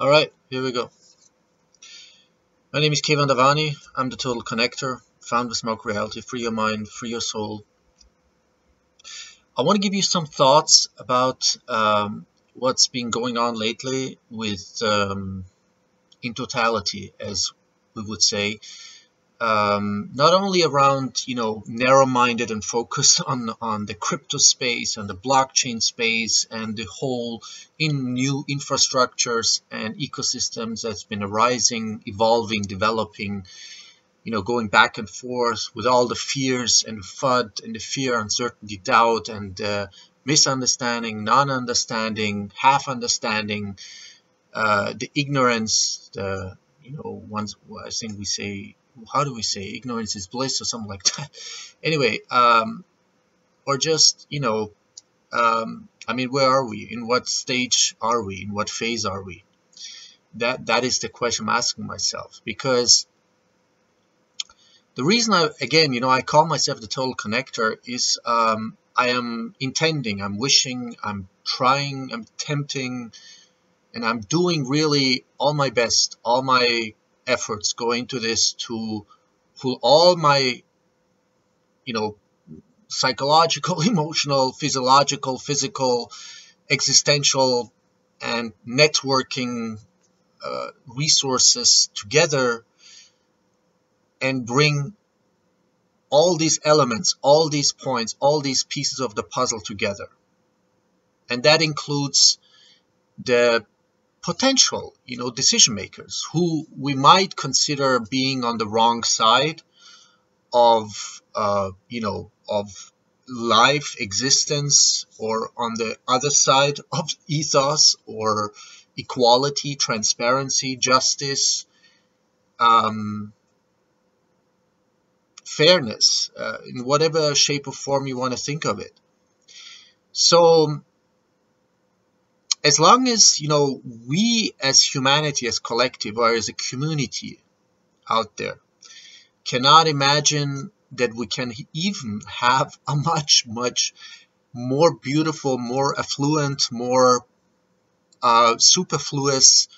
All right, here we go. My name is Keyvan Davani. I'm the Total Connector, founder of SmokeReality. Free your mind, free your soul. I want to give you some thoughts about what's been going on lately with, in totality, as we would say. Not only around, narrow-minded and focused on the crypto space and the blockchain space and the whole new infrastructures and ecosystems that's been arising, evolving, developing, going back and forth with all the fears and FUD and the fear, uncertainty, doubt, and misunderstanding, non-understanding, half-understanding, the ignorance, ones I think we say, how do we say, ignorance is bliss or something like that. Anyway, or just, where are we? In what stage are we? In what phase are we? That is the question I'm asking myself, because the reason I call myself the Total Connector is I am intending, I'm wishing, I'm trying, I'm tempting, and I'm doing really all my best, all my efforts go into this to pull all my, psychological, emotional, physiological, physical, existential, and networking resources together and bring all these elements, all these points, all these pieces of the puzzle together. And that includes the potential, decision makers who we might consider being on the wrong side of, of life existence, or on the other side of ethos or equality, transparency, justice, fairness, in whatever shape or form you want to think of it. So as long as, we as humanity, as collective, or as a community out there cannot imagine that we can even have a much, much more beautiful, more affluent, more superfluous,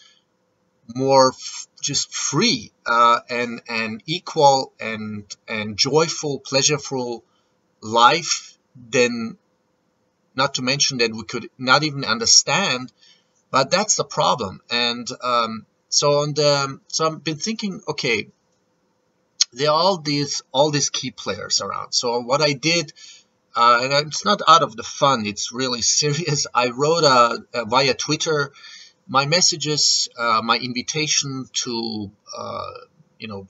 more just free and equal and joyful, pleasureful life, then not to mention that we could not even understand, but that's the problem. And so I've been thinking, okay, there are all these key players around. So what I did, and it's not out of the fun, it's really serious. I wrote via Twitter my messages, my invitation to,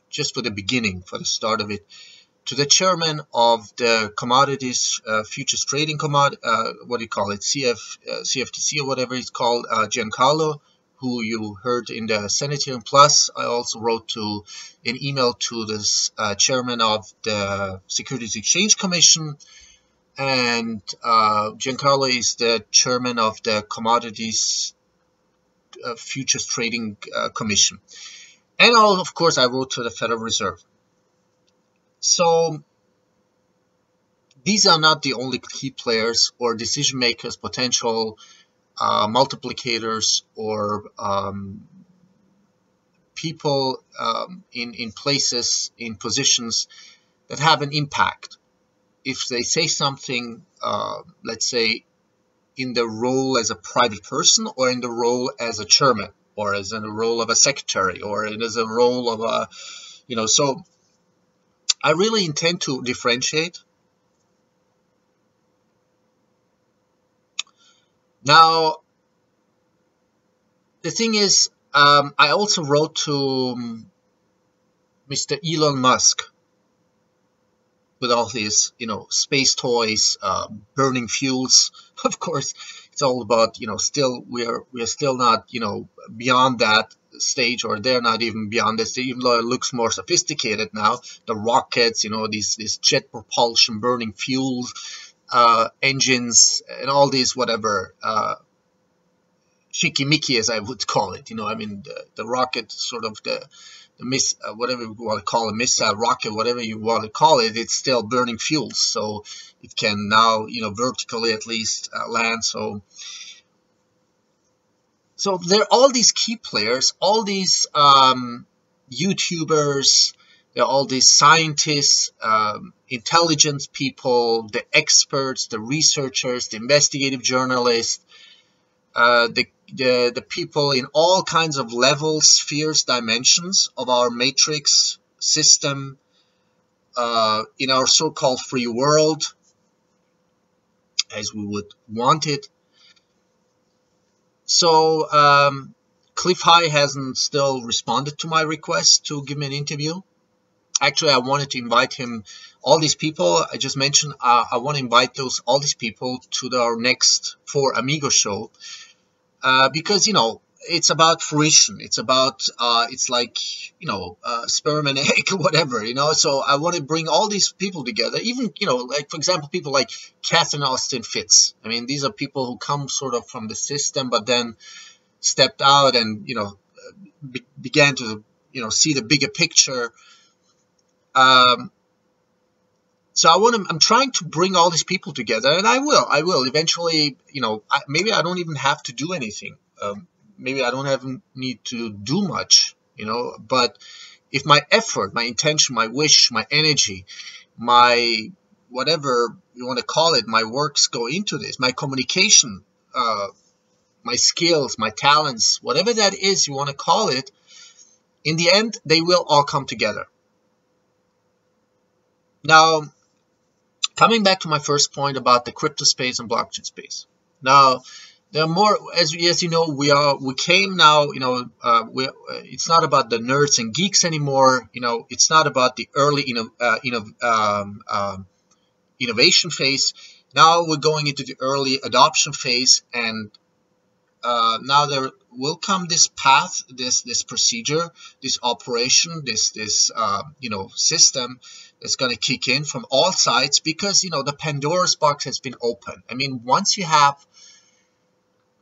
just for the beginning, for the start of it, to the chairman of the commodities futures trading what do you call it, CFTC or whatever it's called, Giancarlo, who you heard in the Senate hearing. Plus, I also wrote an email to this chairman of the Securities Exchange Commission, and Giancarlo is the chairman of the Commodities Futures Trading Commission. And of course, I wrote to the Federal Reserve. So these are not the only key players or decision makers, potential multiplicators, or people in places, in positions that have an impact. If they say something, let's say, in the role as a private person, or in the role as a chairman, or as in the role of a secretary, or as a role of a, so I really intend to differentiate. Now, the thing is, I also wrote to Mr. Elon Musk with all his, space toys, burning fuels. Of course, it's all about, still we're still not, beyond that stage, or they're not even beyond this, even though it looks more sophisticated now. The rockets, these jet propulsion, burning fuels, engines, and all these whatever shicky-micky, as I would call it. The rocket, sort of the whatever you want to call it, missile, rocket, whatever you want to call it, it's still burning fuels, so it can now, vertically at least land. So So there are all these key players, all these YouTubers, there are all these scientists, intelligence people, the experts, the researchers, the investigative journalists, the people in all kinds of levels, spheres, dimensions of our matrix system, in our so-called free world, as we would want it. So Cliff High hasn't still responded to my request to give me an interview. Actually, I wanted to invite him, all these people I just mentioned, I want to invite all these people to our next Four Amigos show, because, you know, it's about fruition. It's about, it's like, you know, sperm and egg, whatever, you know. So I want to bring all these people together, even, you know, like, for example, people like Catherine Austin Fitz. I mean, these are people who come sort of from the system, but then stepped out and, you know, began to, you know, see the bigger picture. So I'm trying to bring all these people together, and I will eventually, you know, maybe I don't even have to do anything. Maybe I don't need to do much, you know, but if my effort, my intention, my wish, my energy, my whatever you want to call it, my works go into this, my communication, my skills, my talents, whatever that is you want to call it, in the end, they will all come together. Now, coming back to my first point about the crypto space and blockchain space. Now, there are more, as you know, we came now, you know, it's not about the nerds and geeks anymore. You know, it's not about the early innovation phase. Now we're going into the early adoption phase, and now there will come this path, this procedure, this operation, this you know, system that's going to kick in from all sides, because, you know, the Pandora's box has been opened. I mean, once you have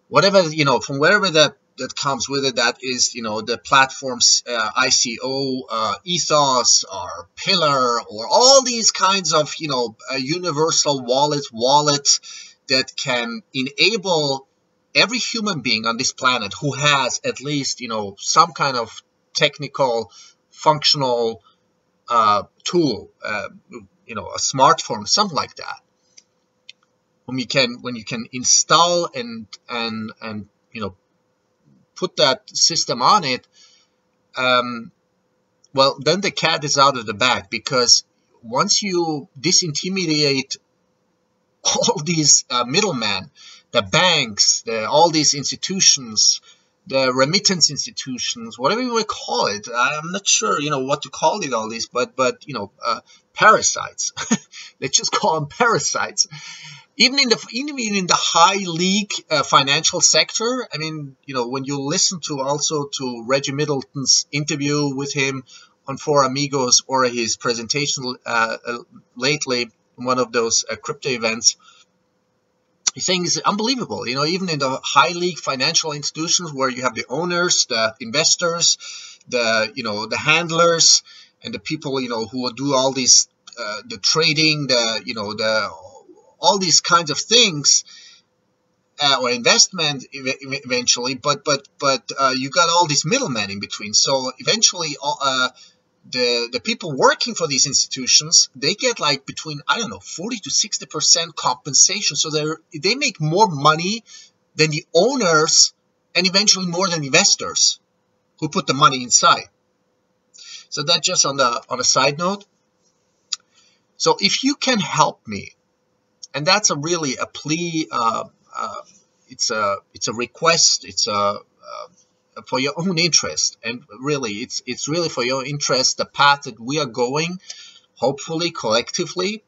whatever, you know, from wherever that comes with it, that is, you know, the platforms, ICO, ethos, or pillar, or all these kinds of, you know, universal wallets that can enable every human being on this planet who has at least, you know, some kind of technical, functional tool, you know, a smartphone, something like that, when you can install and you know, put that system on it, well, then the cat is out of the bag, because once you disintermediate all these middlemen, the banks, all these institutions, the remittance institutions, whatever you want to call it, I'm not sure, you know, what to call it, all these, but you know, parasites. Let's just call them parasites. Even in the high league financial sector, I mean, you know, when you listen to Reggie Middleton's interview with him on Four Amigos, or his presentation lately in one of those crypto events, he's saying it's unbelievable. You know, even in the high league financial institutions, where you have the owners, the investors, the, you know, the handlers, and the people, you know, who will do all these the trading, you know, all these kinds of things, or investment eventually, but you got all these middlemen in between. So eventually, the people working for these institutions, they get like between, I don't know, 40 to 60% compensation. So they make more money than the owners, and eventually more than investors who put the money inside. So that's just on a side note. So if you can help me, and that's really a plea, it's a request, it's for your own interest, and really it's really for your interest, the path that we are going, hopefully collectively.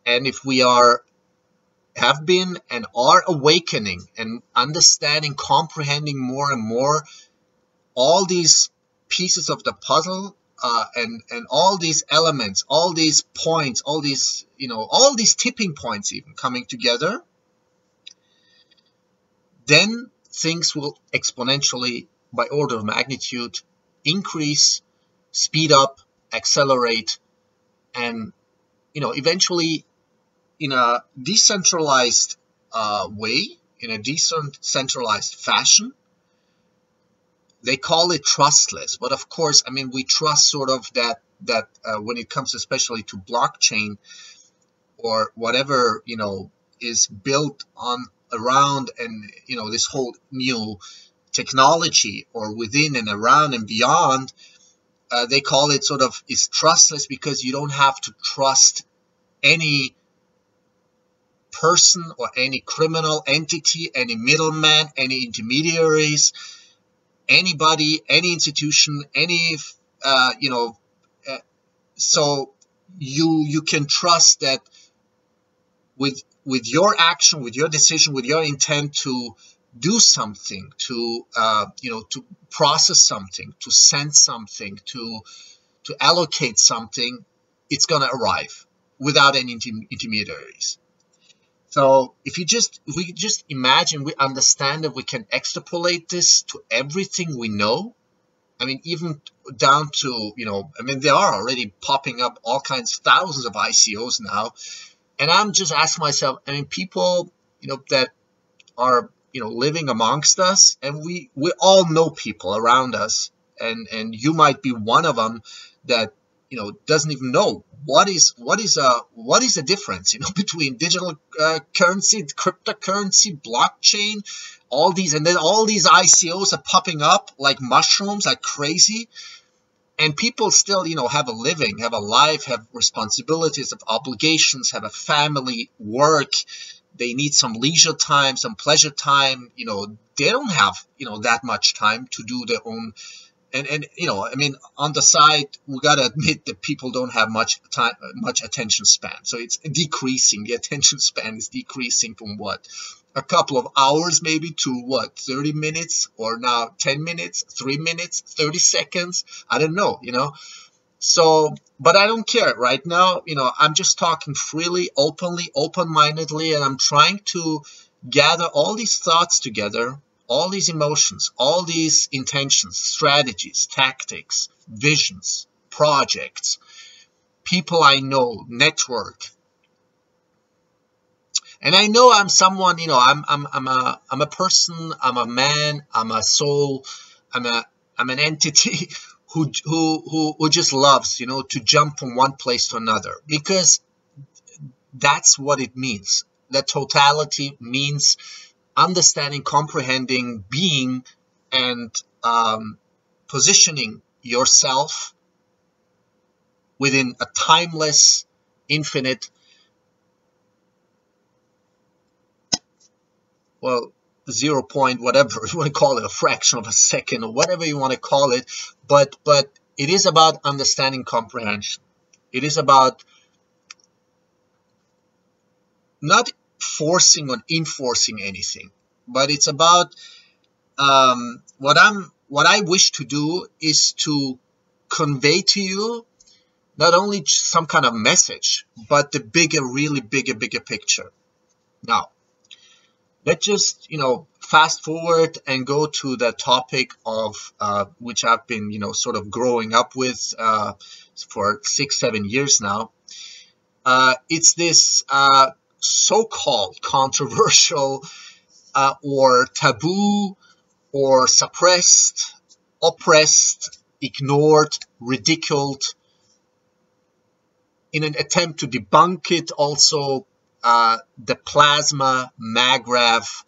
And if we have been and are awakening and understanding, comprehending more and more all these pieces of the puzzle, and all these elements, all these points, all these, you know, all these tipping points even coming together, then things will exponentially, by order of magnitude, increase, speed up, accelerate, and, you know, eventually, in a decentralized way, in a decentralized fashion, they call it trustless, but of course, I mean, we trust sort of that when it comes especially to blockchain or whatever, is built on around, and this whole new technology or within and around and beyond, they call it sort of is trustless because you don't have to trust any person or any criminal entity, any middleman, any intermediaries, anybody, any institution, any so you can trust that with your action, with your decision, with your intent to do something, to to process something, to send something, to allocate something, it's gonna arrive without any intermediaries. So if we just imagine, we understand that we can extrapolate this to everything we know. I mean, even down to, I mean, there are already popping up all kinds, thousands of ICOs now. And I'm just asking myself, I mean, people, that are, living amongst us, and we all know people around us, and you might be one of them that, doesn't even know what is the difference, between digital currency, cryptocurrency, blockchain, all these, and then all these ICOs are popping up like mushrooms, like crazy. And people still, have a living, have a life, have responsibilities, have obligations, have a family, work. They need some leisure time, some pleasure time. They don't have, that much time to do their own. And I mean, on the side, we got to admit that people don't have much time, much attention span. So it's decreasing. The attention span is decreasing from what? A couple of hours maybe to what, 30 minutes, or now 10 minutes, 3 minutes, 30 seconds. I don't know, So, but I don't care right now. I'm just talking freely, openly, open-mindedly, and I'm trying to gather all these thoughts together, all these emotions, all these intentions, strategies, tactics, visions, projects, people I know, network. And I know I'm someone, I'm a person, I'm a man, I'm a soul, I'm an entity who just loves, to jump from one place to another, because that's what it means. That totality means understanding, comprehending, being, and positioning yourself within a timeless, infinite, well, 0 point, whatever you want to call it, a fraction of a second, or whatever you want to call it, but it is about understanding, comprehension. It is about not forcing or enforcing anything, but it's about what I wish to do is to convey to you not only some kind of message, but the bigger, really bigger picture. Now, let's just, fast forward and go to the topic of which I've been, sort of growing up with for 6-7 years now. It's this so-called controversial or taboo or suppressed, oppressed, ignored, ridiculed, in an attempt to debunk it also, the plasma, maggrav,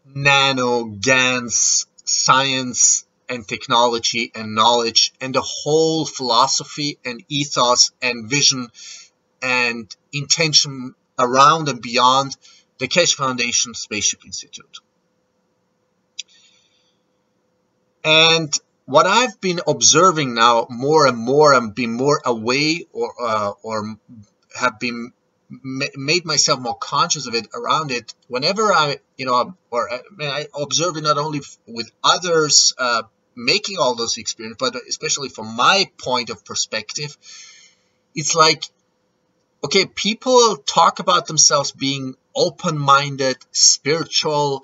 nano, GANs, science and technology and knowledge, and the whole philosophy and ethos and vision and intention around and beyond the Keshe Foundation Spaceship Institute. And what I've been observing now more and more, and been more aware or have been made myself more conscious of it around it, whenever I observe it not only with others making all those experiences, but especially from my point of perspective, it's like, okay, people talk about themselves being open-minded, spiritual,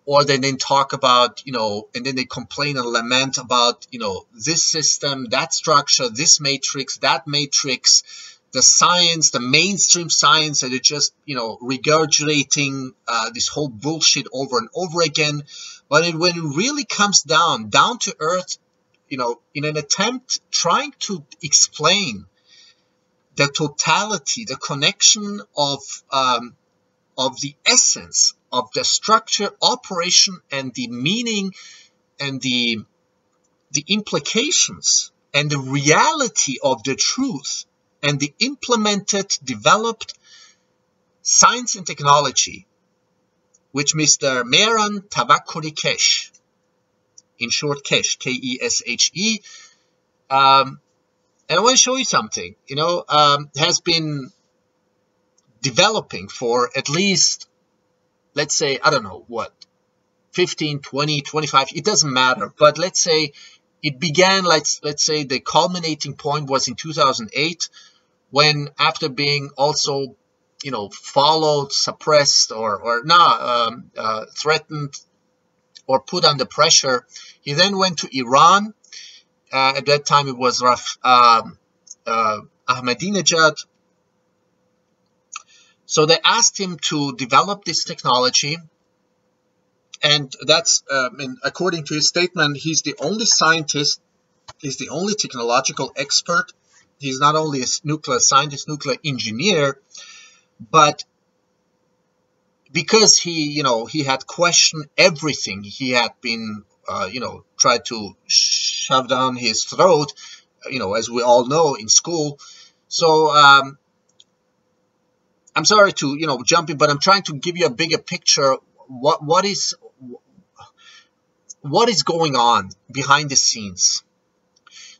or they then talk about, and then they complain and lament about, this system, that structure, this matrix, that matrix, the science, the mainstream science, that it's just, regurgitating this whole bullshit over and over again. But when it really comes down to earth, in an attempt trying to explain the totality, the connection of the essence of the structure, operation, and the meaning, and the implications, and the reality of the truth, and the implemented, developed science and technology, which Mr. Mehran Tavakkoli Keshe, in short Keshe, Keshe, and I want to show you something, has been developing for at least, let's say, I don't know what, 15, 20, 25, it doesn't matter. But let's say it began, let's say the culminating point was in 2008, when after being also, followed, suppressed, or threatened or put under pressure, he then went to Iran. At that time, it was Ahmadinejad. So they asked him to develop this technology, and that's, according to his statement, he's the only scientist, he's the only technological expert. He's not only a nuclear scientist, nuclear engineer, but because he had questioned everything, he had been, tried to shove down his throat, as we all know in school. So I'm sorry to, jump in, but I'm trying to give you a bigger picture. What is going on behind the scenes?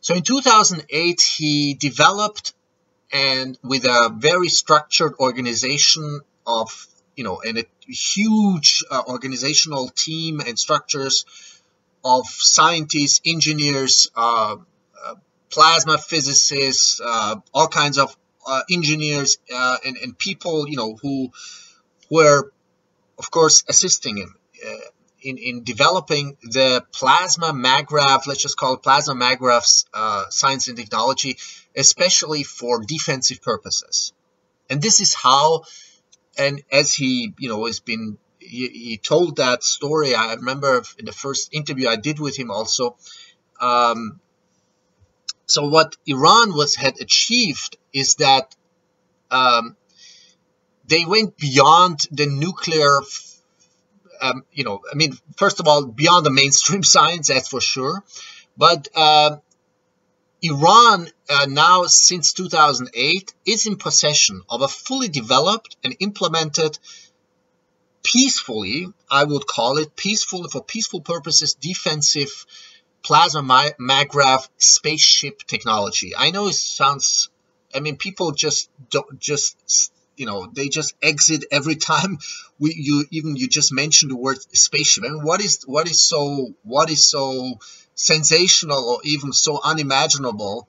So in 2008, he developed, and with a very structured organization of, and a huge organizational team and structures of scientists, engineers, plasma physicists, all kinds of engineers, and people, who were, of course, assisting him in developing the plasma maggrav, let's just call it plasma magravs, science and technology, especially for defensive purposes. And this is how, and as he, has been, he told that story. I remember in the first interview I did with him also. So what Iran had achieved is that they went beyond the nuclear, first of all, beyond the mainstream science, that's for sure. But Iran now, since 2008, is in possession of a fully developed and implemented, peacefully, I would call it, for peaceful purposes, defensive plasma maggrav spaceship technology. I know it sounds, people just they just exit every time you just mention the word spaceship. What is so sensational or even so unimaginable?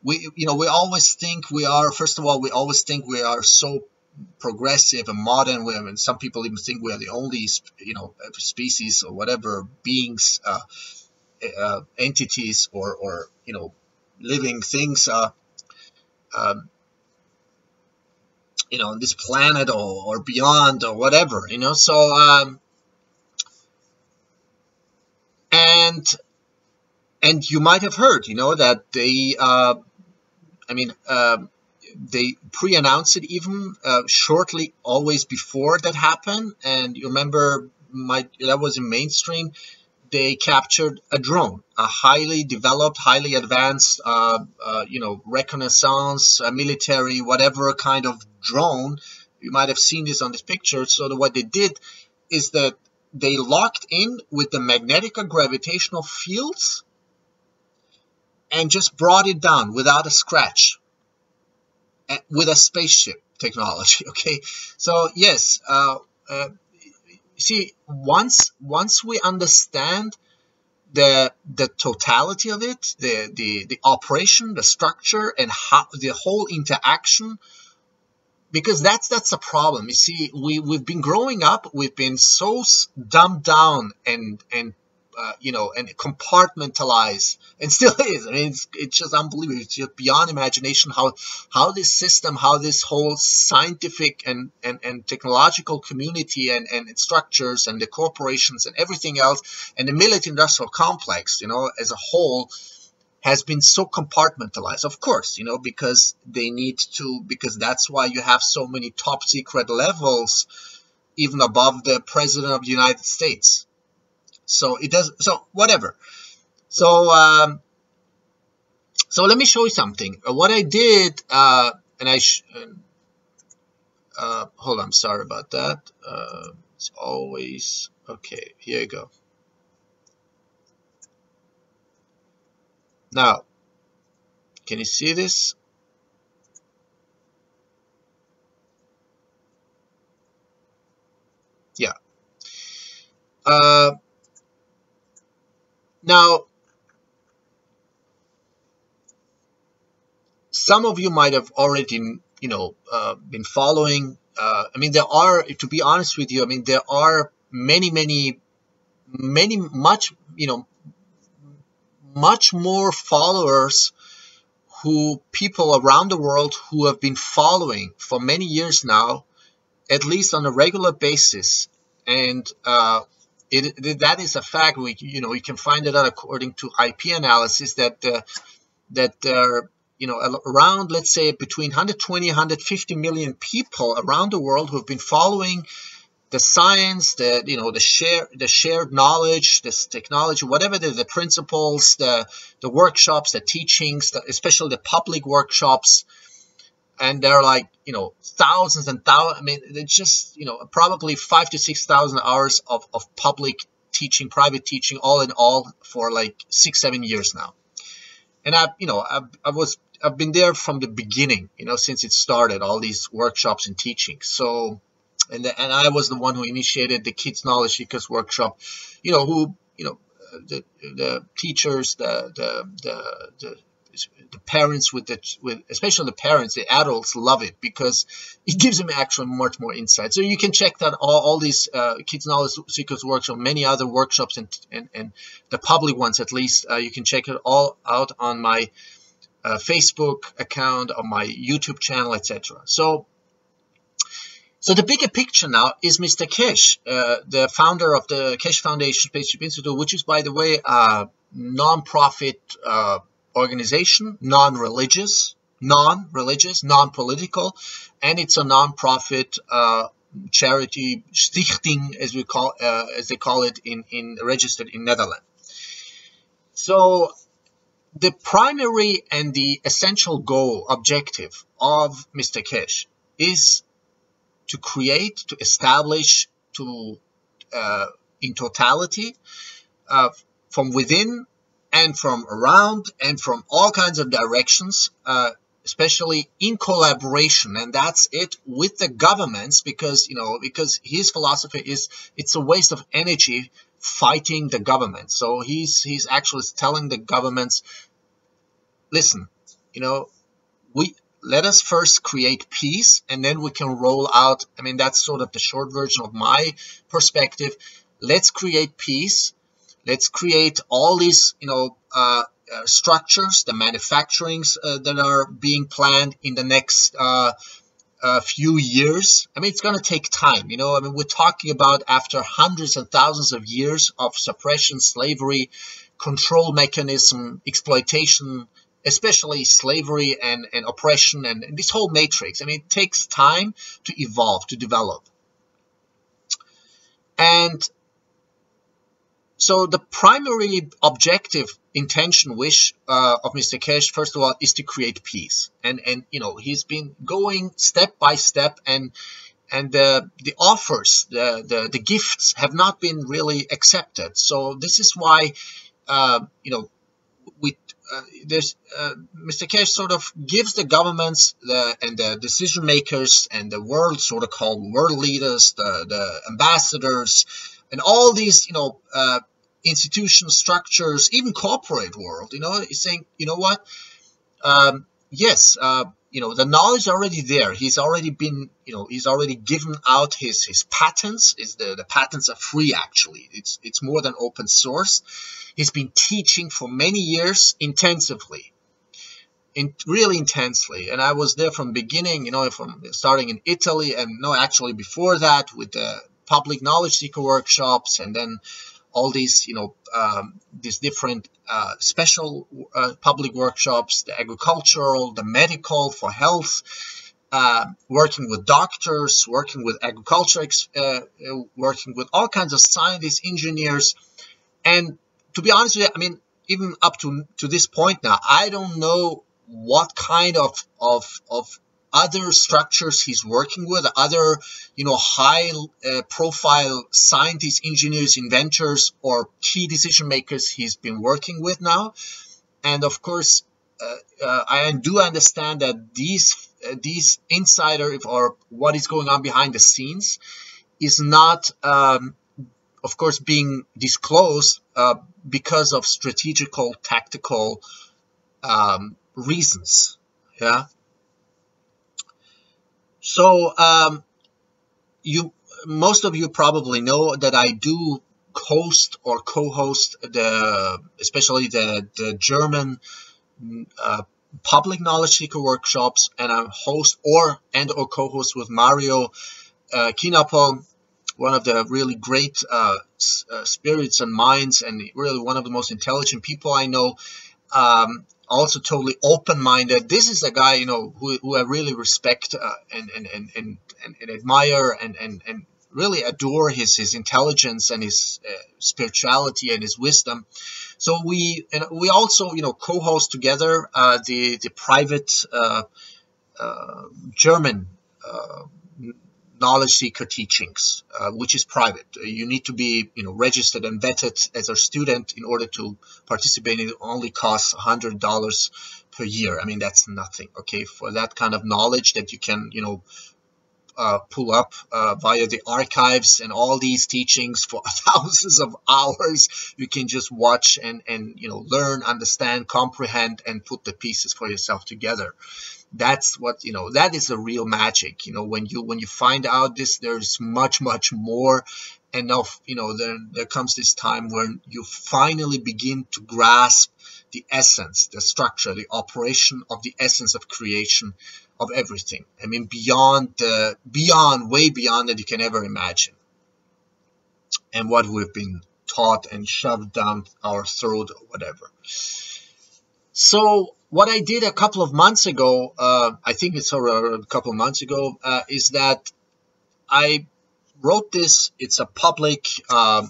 We always think we are, first of all, we always think we are so progressive and modern. And some people even think we are the only, species or whatever, beings, entities, or living things, on this planet or beyond or whatever, so and you might have heard, that they pre-announced it even shortly, always before that happened. And you remember, that was in mainstream. They captured a drone, a highly developed, highly advanced, reconnaissance, military, whatever kind of drone. You might have seen this on this picture. So what they did is that they locked in with the magnetical-gravitational fields and just brought it down without a scratch, with a spaceship technology. Okay, so yes, see, once we understand the totality of it, the operation, the structure, and how the whole interaction, because that's the problem. You see, we've been growing up, we've been so dumbed down and and compartmentalized, and still is. I mean, it's just unbelievable. It's just beyond imagination how this system, how this whole scientific and technological community and structures and the corporations and everything else and the military-industrial complex, as a whole, has been so compartmentalized. Of course, because they need to, because that's why you have so many top secret levels, even above the president of the United States. So it does. So whatever. So so let me show you something. What I did, and I hold on. Sorry about that. It's always okay. Here you go. Now, can you see this? Yeah. Now, some of you might have already, been following. I mean, there are, to be honest with you, I mean, there are many, much more followers people around the world who have been following for many years now, at least on a regular basis. And that is a fact. You can find it out according to IP analysis that there are, around, let's say, between 120 150 million people around the world who have been following the science, the shared knowledge, this technology, whatever the principles, the workshops, the teachings, especially the public workshops. And there are like, thousands and thousands. I mean, it's just, probably 5,000 to 6,000 hours of public teaching, private teaching, all in all, for like 6-7 years now. And I've been there from the beginning, since it started, all these workshops and teachings. So, and I was the one who initiated the Kids Knowledge Seekers workshop, the teachers, the parents with especially the parents, the adults love it because it gives them actually much more insight. So you can check that all these Kids Knowledge Seekers workshop, many other workshops and the public ones at least, you can check it all out on my Facebook account, on my YouTube channel, etc. So the bigger picture now is Mr. Kesh, the founder of the Kesh Foundation Spaceship Institute, which is, by the way, a non-profit organization, non-religious, non-political, and it's a non-profit charity, stichting, as they call it in registered in Netherlands. So the primary and the essential goal, objective of Mr. Kesh is to establish, in totality, from within and from around and from all kinds of directions, especially in collaboration, and that's it, with the governments, because his philosophy is it's a waste of energy fighting the government. So he's actually telling the governments, listen, let us first create peace, and then we can roll out. I mean, that's sort of the short version of my perspective. Let's create peace. Let's create all these, structures, the manufacturings that are being planned in the next few years. I mean, it's going to take time. I mean, we're talking about after hundreds and thousands of years of suppression, slavery, control mechanism, exploitation, especially slavery and oppression and this whole matrix. I mean, it takes time to evolve, to develop. And so the primary objective, intention, wish of Mr. Kesh, first of all, is to create peace. And he's been going step by step, and the offers, the gifts have not been really accepted. So this is why, Mr. Kesh sort of gives the governments and the decision makers and the world, sort of called world leaders, the ambassadors, and all these, institutional structures, even corporate world, is saying, yes, the knowledge is already there. He's already been, he's already given out his patents. The patents are free, actually. It's more than open source. He's been teaching for many years intensively, really intensely. And I was there from the beginning, from starting in Italy, and no, actually before that with the public knowledge seeker workshops, and then all these, these different special public workshops, the agricultural, the medical, for health, working with doctors, working with agriculture, working with all kinds of scientists, engineers. And to be honest with you, I mean, even up to this point now, I don't know what kind of other structures he's working with, other, high profile scientists, engineers, inventors, or key decision makers he's been working with now. And of course, I do understand that these insider, or what is going on behind the scenes, is not, of course, being disclosed because of strategical, tactical reasons. Yeah. So most of you probably know that I do host or co-host especially the German public knowledge seeker workshops, and I'm host or co-host with Mario Kinapo, one of the really great spirits and minds, and really one of the most intelligent people I know. Also totally open-minded. This is a guy, who I really respect and admire and really adore his intelligence and his spirituality and his wisdom. So we also, co-host together the private German knowledge seeker teachings, which is private. You need to be, registered and vetted as a student in order to participate. It only costs $100 per year. I mean, that's nothing, okay, for that kind of knowledge that you can, pull up via the archives, and all these teachings for thousands of hours. You can just watch and learn, understand, comprehend, and put the pieces for yourself together. That's what, that is the real magic. When you find out this, there's much more. And now, there comes this time when you finally begin to grasp the essence, the structure, the operation of the essence of creation of everything. I mean, way beyond that you can ever imagine, and what we've been taught and shoved down our throat or whatever. So what I did a couple of months ago, I think it's a couple of months ago, is that I wrote this. It's a public, a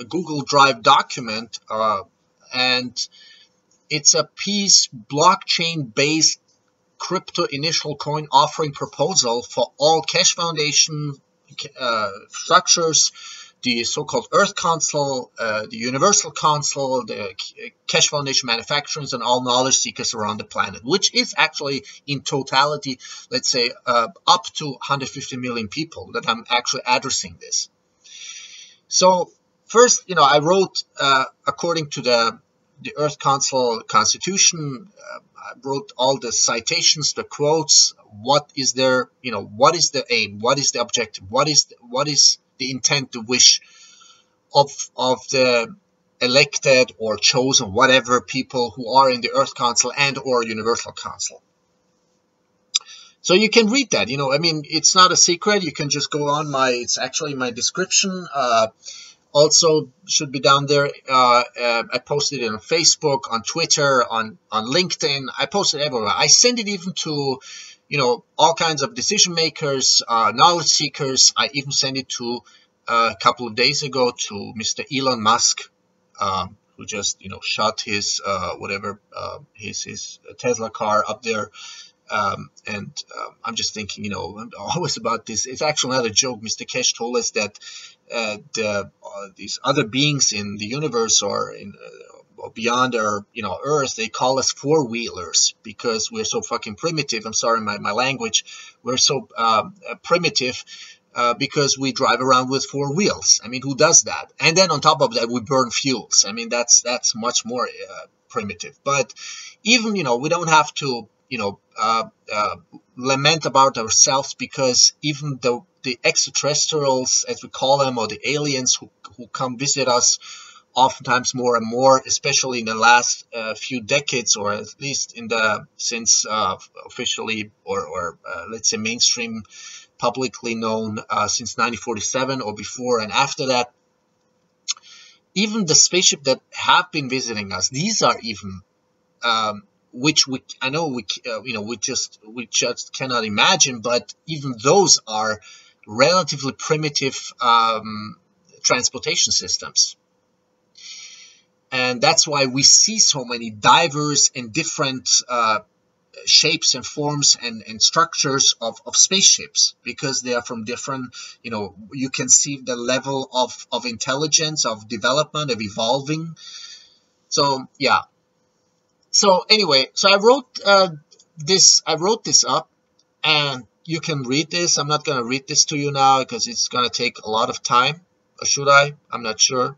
Google Drive document, and it's a piece, blockchain-based crypto initial coin offering proposal for all Cash Foundation structures, the so-called Earth Council, the Universal Council, the Cash Foundation manufacturers, and all knowledge seekers around the planet, which is actually in totality, let's say, up to 150 million people that I'm actually addressing this. So first, I wrote, according to the Earth Council Constitution, I wrote all the citations, the quotes. What is their, what is the aim? What is the objective? What is the intent, the wish of the elected or chosen, whatever, people who are in the Earth Council and or Universal Council? So you can read that. I mean, it's not a secret. You can just go on it's actually my description. Also should be down there. I posted it on Facebook, on Twitter, on LinkedIn. I posted everywhere. I send it even to, all kinds of decision makers, knowledge seekers. I even sent it to a couple of days ago to Mr. Elon Musk, who just, shot his his Tesla car up there. I'm just thinking, always about this. It's actually not a joke. Mr. Kesh told us that these other beings in the universe or beyond our, Earth, they call us four-wheelers because we're so fucking primitive. I'm sorry, my language. We're so primitive because we drive around with four wheels. I mean, who does that? And then on top of that, we burn fuels. I mean, that's much more primitive. But even, we don't have to, lament about ourselves, because even though the extraterrestrials, as we call them, or the aliens who come visit us oftentimes more and more, especially in the last few decades, or at least since officially or let's say mainstream, publicly known, since 1947 or before and after that, even the spaceship that have been visiting us, these are even which I know we just cannot imagine, but even those are relatively primitive transportation systems. And that's why we see so many diverse and different shapes and forms and structures of spaceships, because they are from different, you can see the level of intelligence, of development, of evolving. So yeah. So anyway, so I wrote this up, and you can read this. I'm not going to read this to you now because it's going to take a lot of time. Or should I? I'm not sure.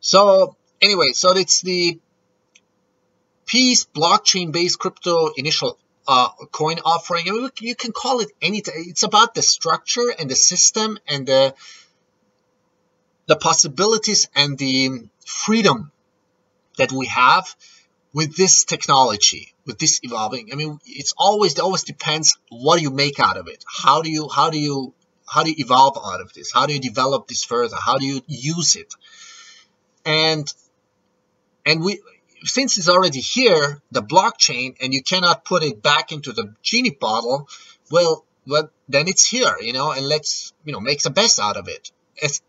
So anyway, so it's the Peace blockchain-based crypto initial coin offering. I mean, you can call it anything. It's about the structure and the system and the possibilities and the freedom that we have with this technology, with this evolving. I mean, it always depends what you make out of it. How do you evolve out of this? How do you develop this further? How do you use it? And we, since it's already here, the blockchain, and you cannot put it back into the genie bottle, well, then it's here, and let's, make the best out of it.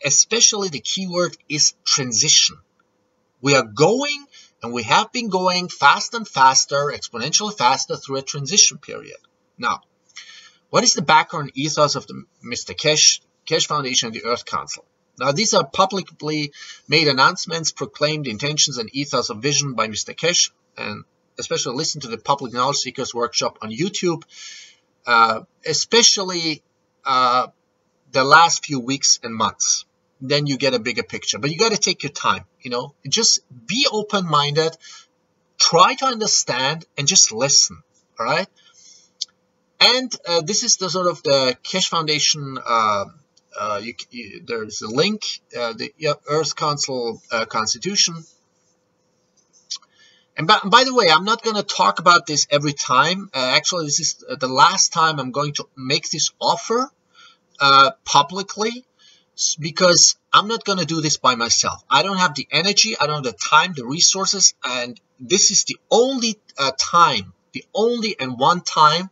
Especially the keyword is transition. We are going, and we have been going fast and faster, exponentially faster through a transition period. Now, what is the background ethos of the Mr. Keshe Foundation and the Earth Council? Now, these are publicly made announcements, proclaimed intentions and ethos of vision by Mr. Keshe, and especially listen to the Public Knowledge Seekers Workshop on YouTube, especially the last few weeks and months. Then you get a bigger picture. But you got to take your time, Just be open-minded, try to understand, and just listen, all right? And this is the sort of the Keshe Foundation. There's a link, the Earth Council Constitution. And by the way, I'm not going to talk about this every time. Actually, this is the last time I'm going to make this offer publicly, because I'm not going to do this by myself. I don't have the energy, I don't have the time, the resources, and this is the only time, the only and one time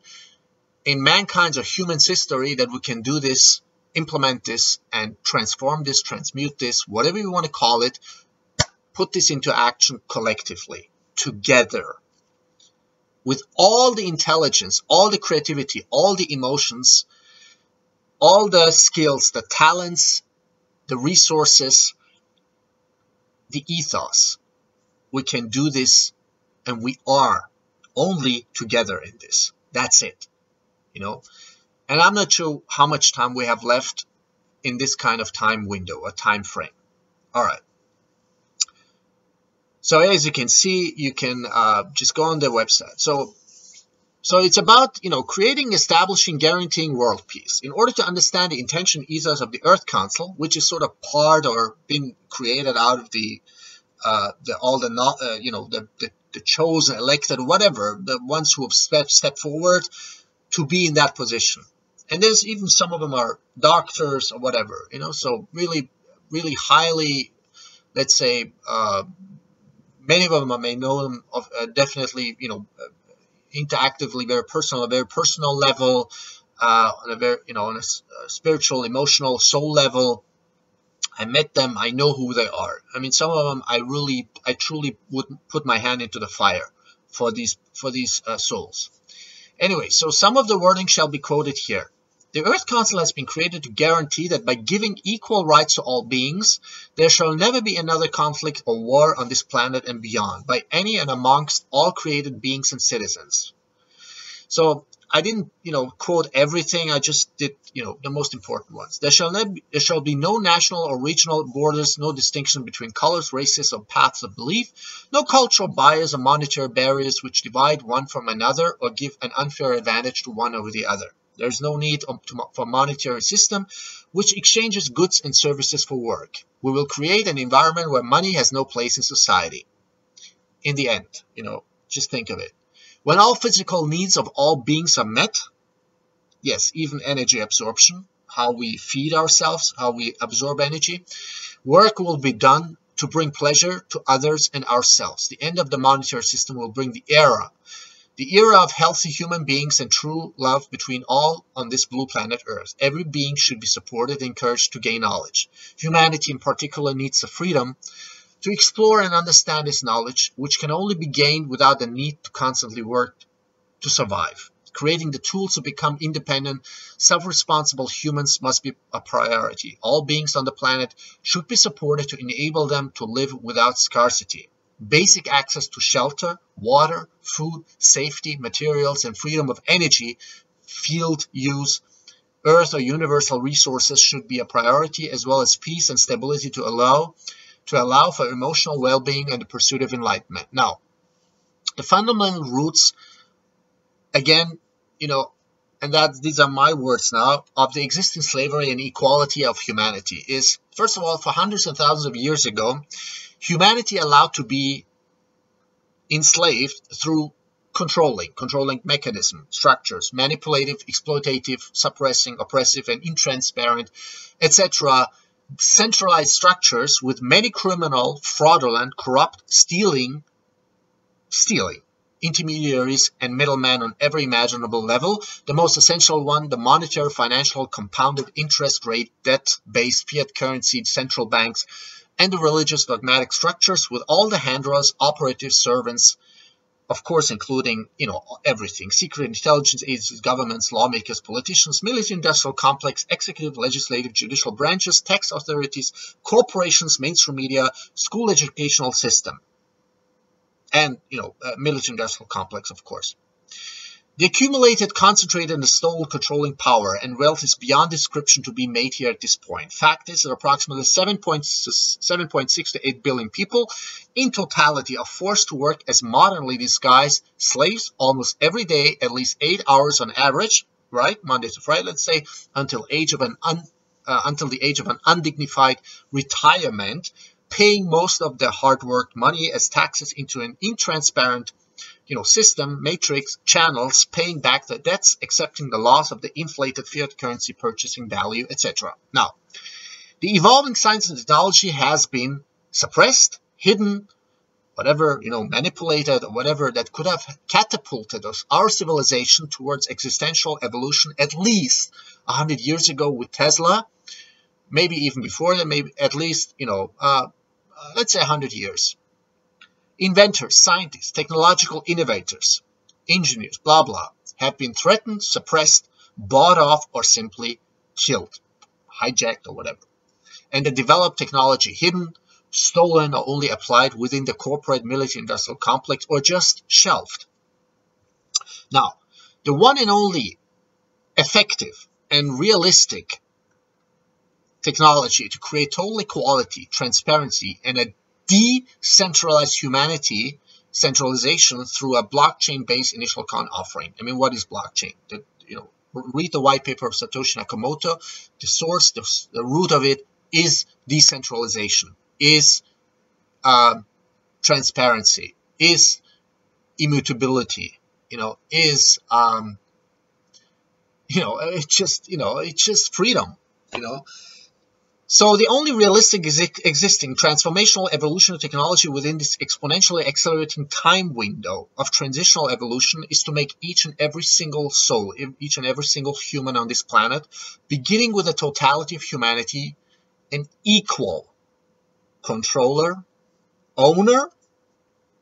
in mankind's or human's history that we can do this, implement this, and transform this, transmute this, whatever you want to call it, put this into action collectively, together, with all the intelligence, all the creativity, all the emotions, all the skills, the talents, the resources, the ethos. We can do this, and we are only together in this. That's it, And I'm not sure how much time we have left in this kind of time window, a time frame. All right. So as you can see, you can just go on the website. So it's about, creating, establishing, guaranteeing world peace. In order to understand the intention ethos of the Earth Council, which is sort of part or been created out of the chosen, elected, whatever, the ones who have stepped forward to be in that position. And there's even some of them are doctors or whatever, so really, really highly, let's say, many of them I may know them of definitely, interactively, very personal level, on a very, on a spiritual, emotional, soul level. I met them. I know who they are. I mean, some of them I truly would put my hand into the fire for these souls. Anyway, so some of the wording shall be quoted here. The Earth Council has been created to guarantee that by giving equal rights to all beings, there shall never be another conflict or war on this planet and beyond, by any and amongst all created beings and citizens. So I didn't, quote everything. I just did, the most important ones. There shall be no national or regional borders, no distinction between colors, races, or paths of belief, no cultural bias or monetary barriers which divide one from another or give an unfair advantage to one over the other. There is no need for a monetary system which exchanges goods and services for work. We will create an environment where money has no place in society. In the end, just think of it. When all physical needs of all beings are met, yes, even energy absorption, how we feed ourselves, how we absorb energy, work will be done to bring pleasure to others and ourselves. The end of the monetary system will bring the era of healthy human beings and true love between all on this blue planet Earth. Every being should be supported and encouraged to gain knowledge. Humanity in particular needs the freedom to explore and understand this knowledge, which can only be gained without the need to constantly work to survive. Creating the tools to become independent, self-responsible humans must be a priority. All beings on the planet should be supported to enable them to live without scarcity. Basic access to shelter, water, food, safety, materials, and freedom of energy, field use, earth or universal resources should be a priority, as well as peace and stability to allow for emotional well-being and the pursuit of enlightenment. Now, the fundamental roots, again, and these are my words now, of the existing slavery and equality of humanity is, first of all, for hundreds and thousands of years ago, humanity allowed to be enslaved through controlling mechanism, structures, manipulative, exploitative, suppressing, oppressive, and intransparent, etc., centralized structures with many criminal, fraudulent, corrupt, stealing intermediaries and middlemen on every imaginable level. The most essential one, the monetary, financial, compounded interest rate, debt-based fiat currency, central banks, and the religious dogmatic structures with all the handlers, operative servants, of course, including, everything: secret intelligence agencies, governments, lawmakers, politicians, military-industrial complex, executive, legislative, judicial branches, tax authorities, corporations, mainstream media, school educational system, and, military-industrial complex, of course. The accumulated, concentrated, and stolen controlling power and wealth is beyond description to be made here at this point. Fact is that approximately 7.6 to 8 billion people in totality are forced to work as modernly disguised slaves almost every day, at least 8 hours on average, right, Monday to Friday, let's say, until the age of an undignified retirement, paying most of their hard-worked money as taxes into an intransparent system, matrix, channels, paying back the debts, accepting the loss of the inflated fiat currency purchasing value, etc. Now, the evolving science and technology has been suppressed, hidden, whatever, manipulated, or whatever that could have catapulted our civilization towards existential evolution at least 100 years ago with Tesla, maybe even before that, maybe at least, let's say 100 years. Inventors, scientists, technological innovators, engineers, blah, blah, have been threatened, suppressed, bought off, or simply killed, hijacked, or whatever. And the developed technology hidden, stolen, or only applied within the corporate military-industrial complex, or just shelved. Now, the one and only effective and realistic technology to create total equality, transparency, and a decentralized humanity centralization through a blockchain-based initial coin offering. I mean, what is blockchain? Read the white paper of Satoshi Nakamoto. The source, the root of it is decentralization, is transparency, is immutability. Is it's just freedom. So the only realistic existing transformational evolutionary technology within this exponentially accelerating time window of transitional evolution is to make each and every single soul, each and every single human on this planet, beginning with the totality of humanity, an equal controller, owner,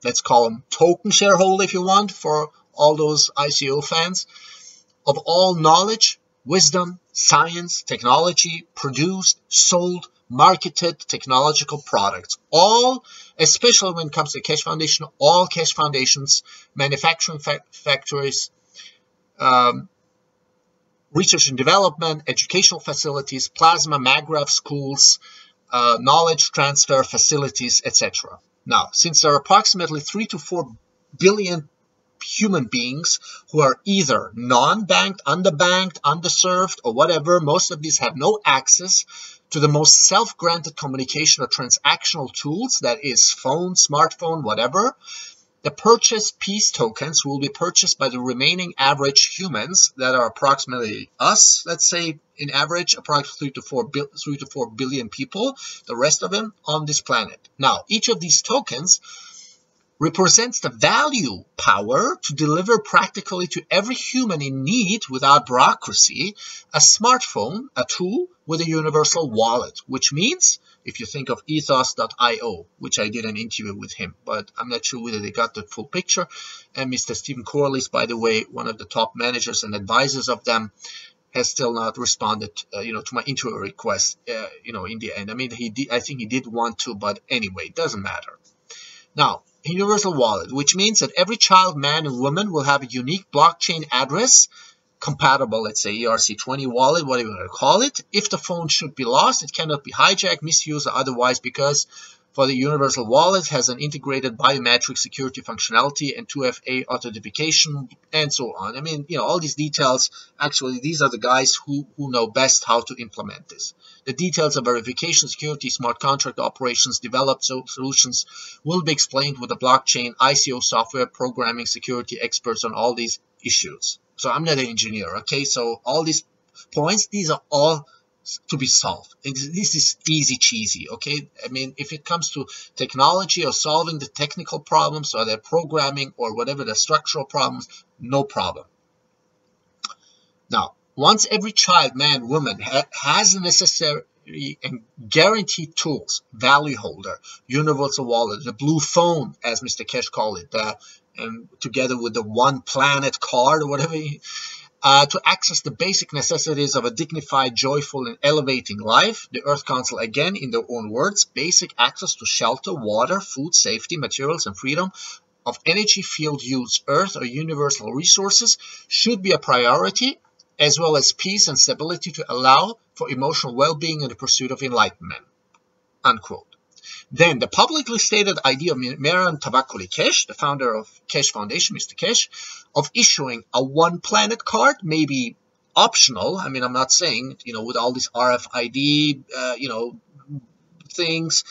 let's call him token shareholder if you want, for all those ICO fans, of all knowledge, wisdom, science, technology, produced, sold, marketed technological products. All, especially when it comes to Cash Foundation, all Cash Foundations, manufacturing factories, um, research and development, educational facilities, plasma, maggraph schools, knowledge transfer facilities, etc. Now, since there are approximately 3 to 4 billion human beings who are either non-banked, underbanked, underserved, or whatever, most of these have no access to the most self-granted communication or transactional tools, that is phone, smartphone, whatever. The purchased peace tokens will be purchased by the remaining average humans that are approximately us, let's say, in average, approximately 3 to 4 billion people, the rest of them on this planet. Now, each of these tokens represents the value power to deliver practically to every human in need without bureaucracy a smartphone, a tool with a universal wallet, which means, if you think of ethos.io, which I did an interview with him, but I'm not sure whether they got the full picture. And Mr. Stephen Corley's, by the way, one of the top managers and advisors of them, has still not responded, to my interview request, in the end. I mean, I think he did want to, but anyway, it doesn't matter. Now, universal wallet, which means that every child, man, and woman will have a unique blockchain address, compatible, let's say, ERC20 wallet, whatever you want to call it. If the phone should be lost, it cannot be hijacked, misused, or otherwise, because for the universal wallet has an integrated biometric security functionality and 2FA authentication, and so on. I mean, all these details, actually, these are the guys who know best how to implement this. The details of verification, security, smart contract operations, developed solutions will be explained with the blockchain, ICO software, programming, security experts on all these issues. So I'm not an engineer, okay? So all these points, these are all to be solved. This is easy cheesy, okay? I mean, if it comes to technology or solving the technical problems or the programming or whatever the structural problems, no problem. Now, once every child, man, woman has the necessary and guaranteed tools, value holder, universal wallet, the blue phone, as Mr. Kesh called it, and together with the one planet card or whatever, to access the basic necessities of a dignified, joyful, and elevating life. The Earth Council, again, in their own words, basic access to shelter, water, food, safety, materials, and freedom of energy field use, earth, or universal resources should be a priority, as well as peace and stability to allow for emotional well-being and the pursuit of enlightenment. Unquote. Then the publicly stated idea of Mehran Tavakkoli Kesh, the founder of Kesh Foundation, Mr. Kesh, of issuing a one planet card may be optional. I mean, I'm not saying, with all these RFID, things,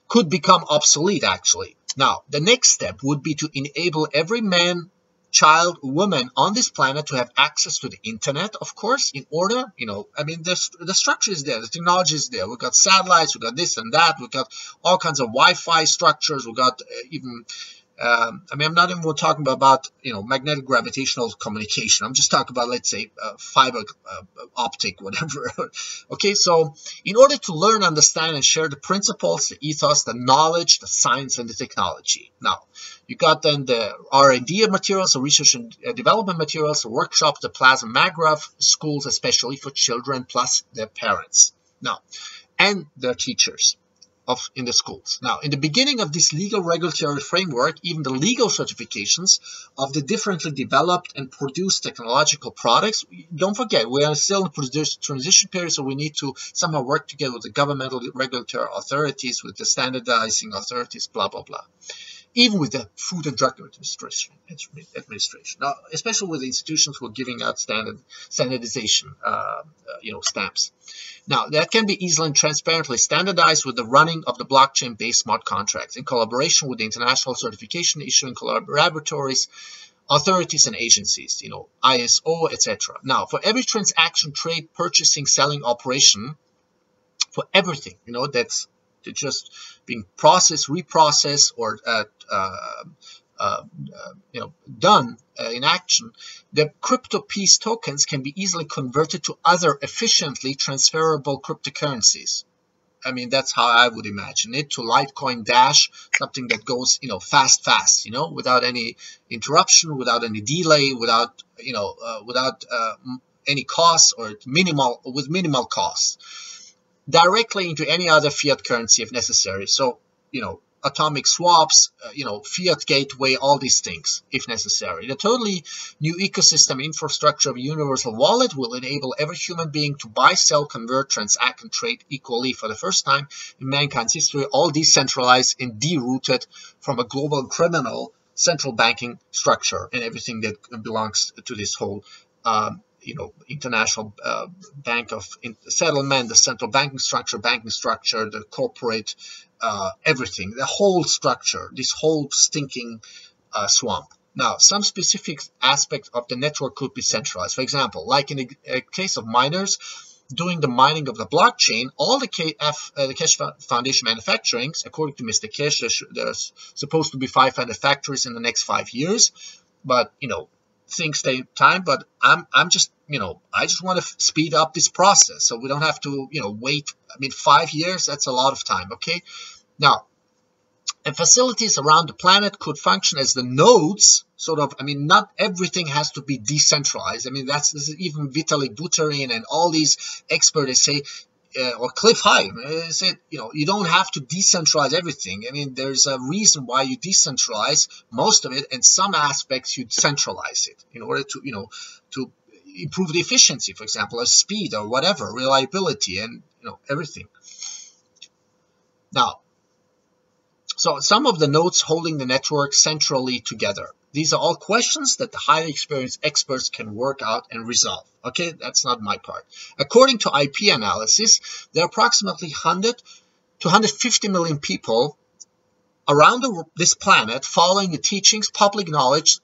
could become obsolete, actually. Now, the next step would be to enable every man, child, woman on this planet to have access to the internet, of course, in order, the structure is there, the technology is there. We've got satellites, we've got this and that, we've got all kinds of Wi-Fi structures, we've got even, I'm not even talking about, magnetic-gravitational communication. I'm just talking about, let's say, fiber optic, whatever. Okay, so in order to learn, understand, and share the principles, the ethos, the knowledge, the science, and the technology. Now, you got then the R&D materials, the research and development materials, the workshops, the plasma maggraph schools, especially for children, plus their parents. Now, and their teachers in the schools. Now, in the beginning of this legal regulatory framework, even the legal certifications of the differently developed and produced technological products, don't forget, we are still in the transition period, so we need to somehow work together with the governmental regulatory authorities, with the standardizing authorities, blah, blah, blah. Even with the Food and Drug Administration. Now, especially with the institutions who are giving out standardization, stamps. Now, that can be easily and transparently standardized with the running of the blockchain-based smart contracts in collaboration with the international certification issuing laboratories, authorities, and agencies, ISO, etc. Now, for every transaction, trade, purchasing, selling, operation, for everything, that's just being processed, reprocessed, or done in action, the crypto peace tokens can be easily converted to other efficiently transferable cryptocurrencies. I mean, that's how I would imagine it, to Litecoin Dash, something that goes, fast, without any interruption, without any delay, without any costs, or with minimal costs, directly into any other fiat currency if necessary. So, atomic swaps, fiat gateway, all these things, if necessary. The totally new ecosystem infrastructure of a universal wallet will enable every human being to buy, sell, convert, transact, and trade equally for the first time in mankind's history, all decentralized and derooted from a global criminal central banking structure and everything that belongs to this whole international bank of settlement, the central banking structure, the corporate, everything, the whole structure, this whole stinking swamp. Now, some specific aspect of the network could be centralized. For example, like in the case of miners doing the mining of the blockchain, all the Cash Foundation manufacturing, according to Mr. Cash, there's supposed to be 500 factories in the next 5 years, but things take time. But I'm just I just want to speed up this process so we don't have to wait. I mean, 5 years, that's a lot of time. Okay, now. And facilities around the planet could function as the nodes, sort of. I mean, not everything has to be decentralized. I mean, this is even Vitalik Buterin and all these experts, they say, or Cliff High, said, you don't have to decentralize everything. I mean, there's a reason why you decentralize most of it, and some aspects you centralize it in order to, to improve the efficiency, for example, or speed or whatever, reliability and, everything. Now, so some of the nodes holding the network centrally together. These are all questions that the highly experienced experts can work out and resolve. Okay, that's not my part. According to IP analysis, there are approximately 100 to 150 million people around this planet following the teachings, public knowledge,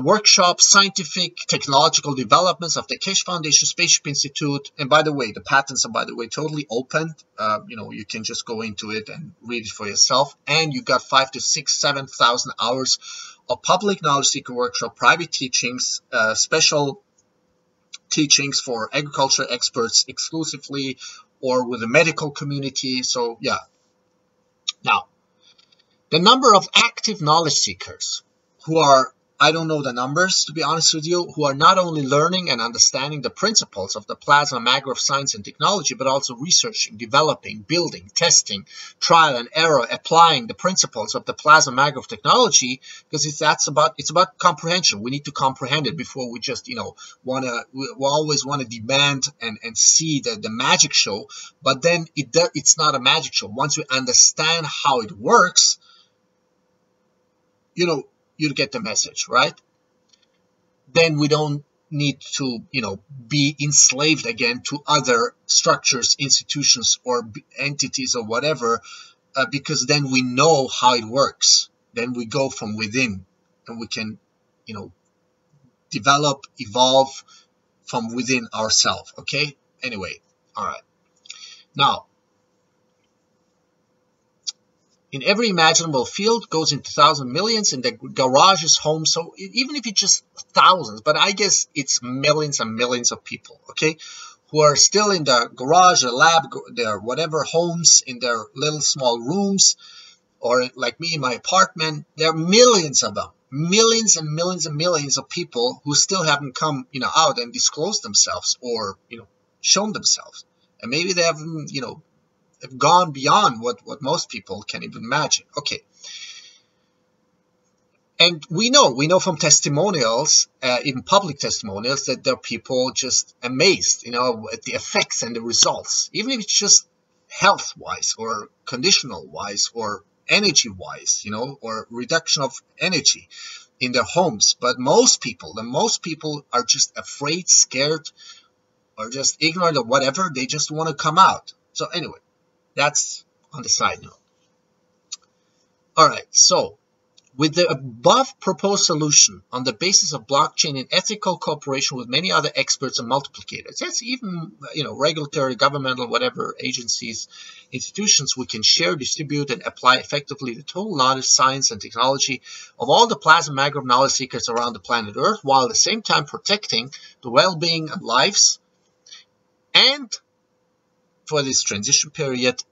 workshops, scientific, technological developments of the Cash Foundation Spaceship Institute. And by the way, the patents are, totally open. You can just go into it and read it for yourself. And you got 5,000 to 6,000 to 7,000 hours of public knowledge seeker workshop, private teachings, special teachings for agriculture experts exclusively or with the medical community. So, yeah. Now, the number of active knowledge seekers who are, I don't know the numbers, to be honest with you, who are not only learning and understanding the principles of the plasma magra of science and technology, but also researching, developing, building, testing, trial and error, applying the principles of the plasma magra of technology, because it's about comprehension. We need to comprehend it before we just, we always want to demand and see the magic show, but then it's not a magic show. Once we understand how it works, you get the message, right? Then we don't need to, be enslaved again to other structures, institutions, or entities or whatever, because then we know how it works. Then we go from within and we can, develop, evolve from within ourselves, okay? Anyway, all right. Now, in every imaginable field goes into thousands, millions in the garages, homes. So even if it's just thousands, but I guess it's millions and millions of people, okay, who are still in the garage, the lab, their whatever homes, in their little small rooms, or like me in my apartment. There are millions of them, millions and millions and millions of people who still haven't come, out and disclosed themselves or, shown themselves. And maybe they haven't, have gone beyond what most people can even imagine. Okay. And we know from testimonials, even public testimonials, that there are people just amazed, at the effects and the results, even if it's just health-wise or conditional-wise or energy-wise, or reduction of energy in their homes. But most people are just afraid, scared, or just ignorant or whatever. They just want to come out. So anyway, that's on the side note. All right, so with the above proposed solution on the basis of blockchain in ethical cooperation with many other experts and multiplicators, that's even, regulatory, governmental, whatever agencies, institutions, we can share, distribute, and apply effectively the total knowledge, science, and technology of all the plasma magra of knowledge seekers around the planet Earth, while at the same time protecting the well-being and lives. And for this transition period,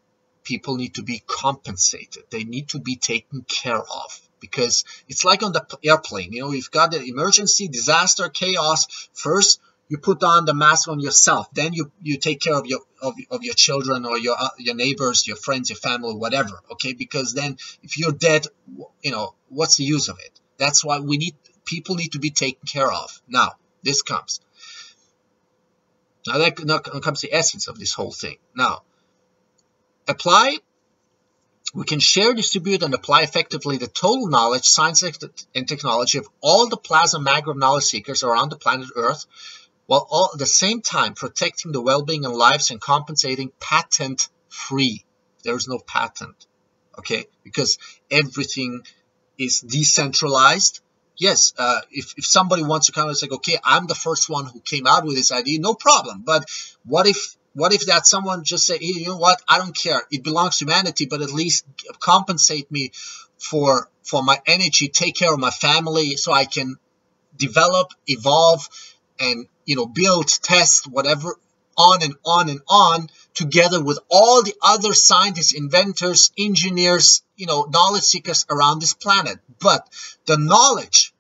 people need to be compensated. They need to be taken care of, because it's like on the airplane. You've got the emergency, disaster, chaos. First, you put on the mask on yourself. Then you take care of your children or your neighbors, your friends, your family, whatever. Okay, because then if you're dead, what's the use of it? That's why people need to be taken care of. Now that comes the essence of this whole thing. Now, we can share, distribute, and apply effectively the total knowledge, science, and technology of all the plasma magnet knowledge seekers around the planet Earth, while at the same time protecting the well-being and lives and compensating patent-free. There is no patent, okay? Because everything is decentralized. Yes, if somebody wants to come and say, okay, I'm the first one who came out with this idea, no problem. But what if that someone just say, hey, you know what, I don't care, it belongs to humanity, but at least compensate me for my energy, take care of my family, so I can develop, evolve, and build, test, whatever, on and on and on, together with all the other scientists, inventors, engineers, knowledge seekers around this planet. But the knowledge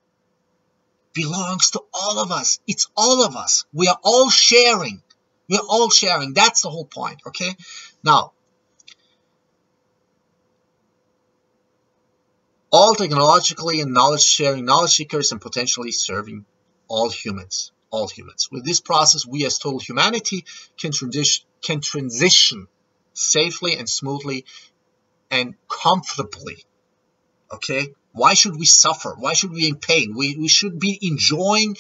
belongs to all of us. It's all of us. We are all sharing. We're all sharing. That's the whole point, okay? Now, all technologically and knowledge-sharing knowledge seekers and potentially serving all humans. All humans. With this process, we as total humanity can transition safely and smoothly and comfortably, okay? Why should we suffer? Why should we be in pain? We should be enjoying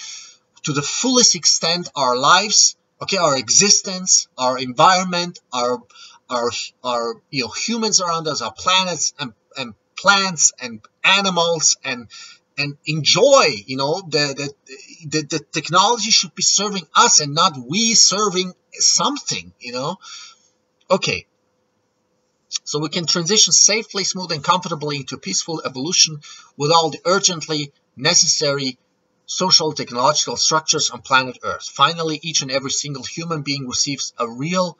to the fullest extent our lives, okay, our existence, our environment, our humans around us, our planets and plants and animals, and enjoy. The technology should be serving us and not we serving something. Okay. So we can transition safely, smooth, and comfortably into peaceful evolution with all the urgently necessary social technological structures on planet Earth. Finally, each and every single human being receives a real,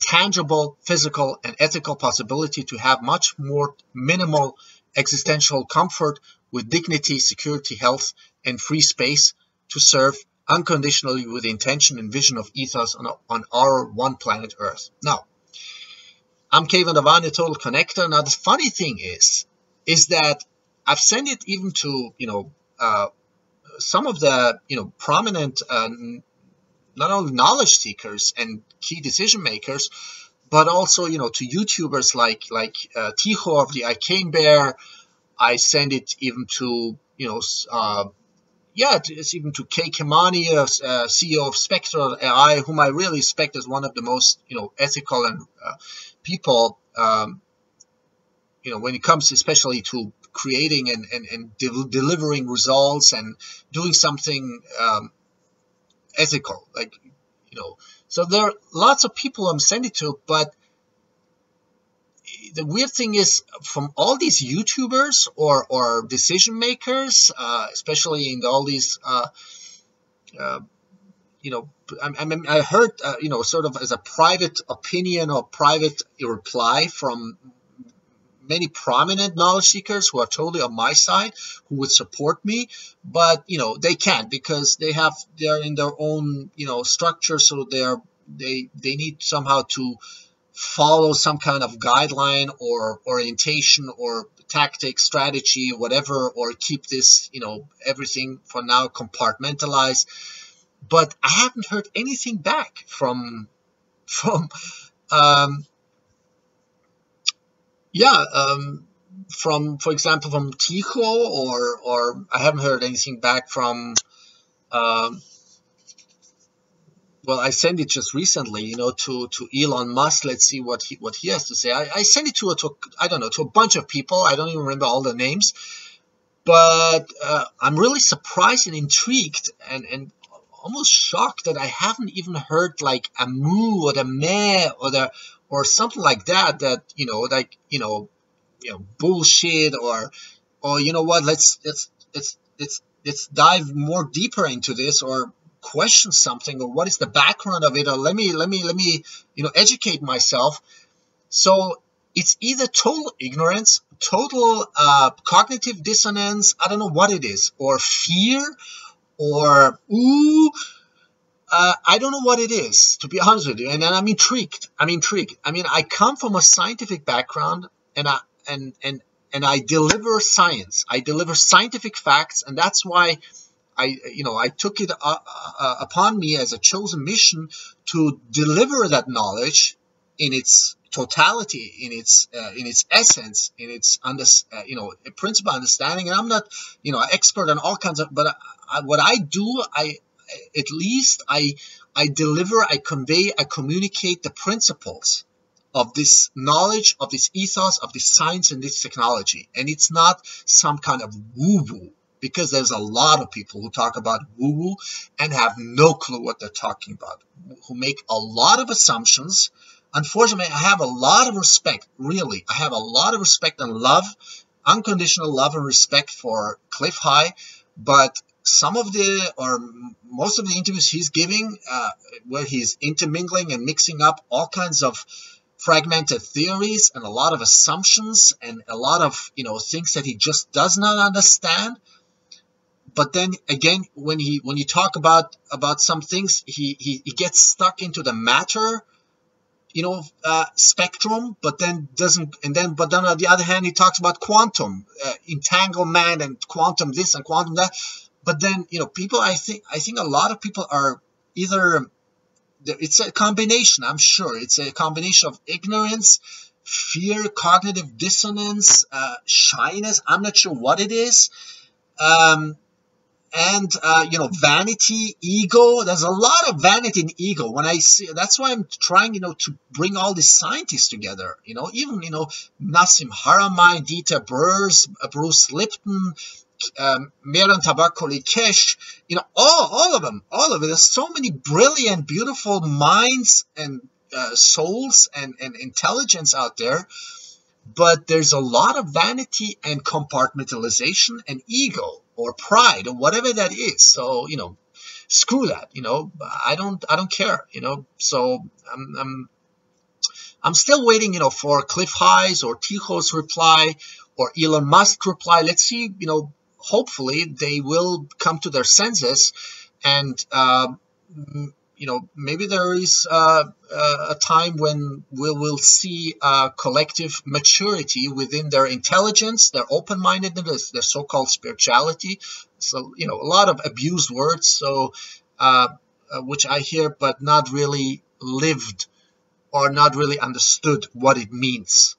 tangible, physical, and ethical possibility to have much more minimal existential comfort with dignity, security, health, and free space to serve unconditionally with the intention and vision of ethos on our one planet Earth. Now, I'm Keyvan, Davani, Total Connector. Now, the funny thing is that I've sent it even to, some of the, prominent, not only knowledge seekers and key decision makers, but also, to YouTubers like Ticho of the Arcane Bear. I send it even to, it's even to Kay Kimani, CEO of Spectral AI, whom I really respect as one of the most, ethical and people, when it comes especially to creating and delivering results and doing something ethical, So there are lots of people I'm sending to, but the weird thing is, from all these YouTubers or decision makers, especially in all these, I heard, sort of as a private opinion or private reply from many prominent knowledge seekers who are totally on my side, who would support me, but they can't, because they're in their own structure, so they need somehow to follow some kind of guideline or orientation or tactic, strategy, whatever, or keep this everything for now compartmentalized. But I haven't heard anything back from for example, from Ticho, or I haven't heard anything back from, well, I sent it just recently, to Elon Musk. Let's see what he has to say. I sent it to a bunch of people. I don't even remember all the names, but I'm really surprised and intrigued and almost shocked that I haven't even heard like a moo or the meh or something like that. Bullshit or what? Let's dive more deeper into this, or question something, or what is the background of it, or let me educate myself. So it's either total ignorance, total cognitive dissonance, I don't know what it is, or fear, or ooh, I don't know what it is, to be honest with you, and I'm intrigued. I'm intrigued. I mean, I come from a scientific background, and I deliver science. I deliver scientific facts, and that's why I took it upon me as a chosen mission to deliver that knowledge in its totality, in its essence, in its principle understanding. And I'm not expert on all kinds of, but what I do, at least I deliver, I convey, I communicate the principles of this knowledge, of this ethos, of this science and this technology. And it's not some kind of woo-woo, because there's a lot of people who talk about woo-woo and have no clue what they're talking about, who make a lot of assumptions. Unfortunately, I have a lot of respect, really. I have a lot of respect and love, unconditional love and respect for Cliff High, but some of or most of the interviews he's giving, where he's intermingling and mixing up all kinds of fragmented theories and a lot of assumptions and a lot of things that he just does not understand. But then again, when you talk about some things, he gets stuck into the matter spectrum, but then doesn't, but then on the other hand, he talks about quantum entanglement and quantum this and quantum that. But then people, I think a lot of people are either, it's a combination, I'm sure it's a combination of ignorance, fear, cognitive dissonance, shyness, I'm not sure what it is, and vanity, ego. There's a lot of vanity and ego. When I see, that's why I'm trying to bring all these scientists together, even Nassim Haramein, Dieter Brers, Bruce Lipton, Meron Tabakoli Kesh, all of them. There's so many brilliant, beautiful minds and souls and intelligence out there, but there's a lot of vanity and compartmentalization and ego or pride or whatever that is. So screw that. I don't care. So I'm still waiting for Cliff High's or Tycho's reply or Elon Musk reply. Let's see. Hopefully they will come to their senses, and maybe there is a time when we will see collective maturity within their intelligence, their open-mindedness, their so-called spirituality. So a lot of abused words, so which I hear, but not really lived or not really understood what it means.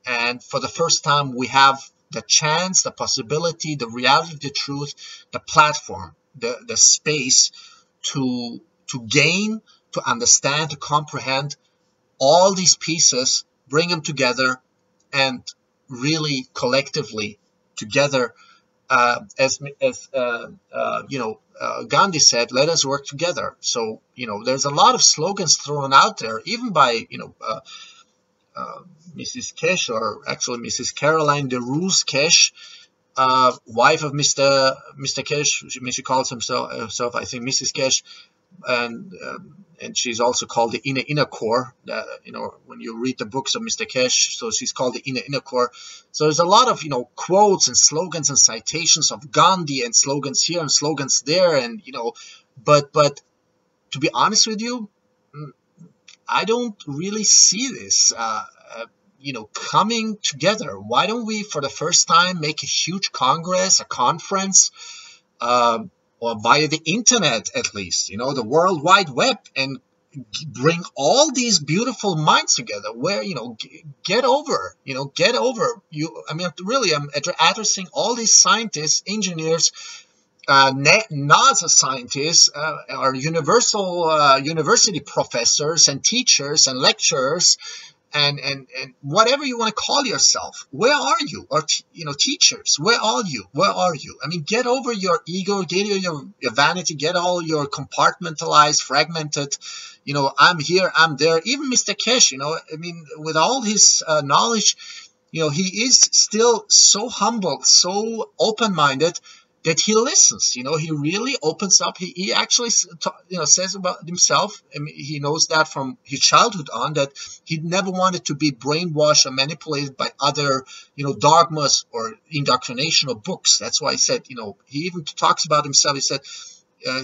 And for the first time, we have the chance, the possibility, the reality, the truth, the platform, the space to gain, to understand, to comprehend all these pieces, bring them together, and really collectively together, as Gandhi said, let us work together. So there's a lot of slogans thrown out there, even by Mrs. Kesh, or actually Mrs. Caroline de Roos Kesh, wife of Mr. Kesh. She calls herself, I think, Mrs. Kesh, and she's also called the inner core. When you read the books of Mr. Kesh, so she's called the inner core. So there's a lot of quotes and slogans and citations of Gandhi, and slogans here and slogans there, and but to be honest with you, I don't really see this coming together. Why don't we, for the first time, make a huge congress, a conference, or via the internet at least, the World Wide Web, and bring all these beautiful minds together, where, get over. Really, I'm addressing all these scientists, engineers, NASA scientists, our university professors and teachers and lecturers, and whatever you want to call yourself. Where are you? Or teachers, where are you? I mean, get over your ego, get over your vanity, get all your compartmentalized, fragmented, I'm here, I'm there. Even Mr. Kesh, with all his knowledge, he is still so humble, so open-minded, that he listens. He really opens up. He actually, says about himself, he knows that from his childhood on, that he never wanted to be brainwashed or manipulated by other, dogmas or indoctrinational books. That's why he said, he even talks about himself. He said,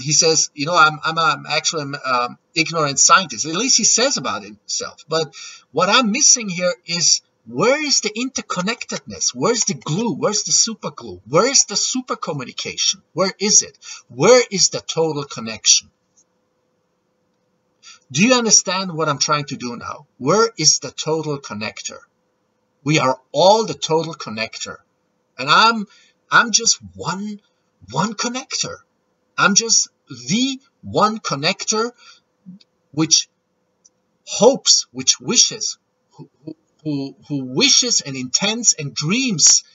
he says, you know, I'm actually an ignorant scientist. At least he says about himself. But what I'm missing here is, where is the interconnectedness? Where's the glue? Where's the super glue? Where is the super communication? Where is it? Where is the total connection? Do you understand what I'm trying to do now? Where is the total connector? We are all the total connector. And I'm just one connector. I'm just the one connector which hopes, which wishes, who wishes and intends and dreams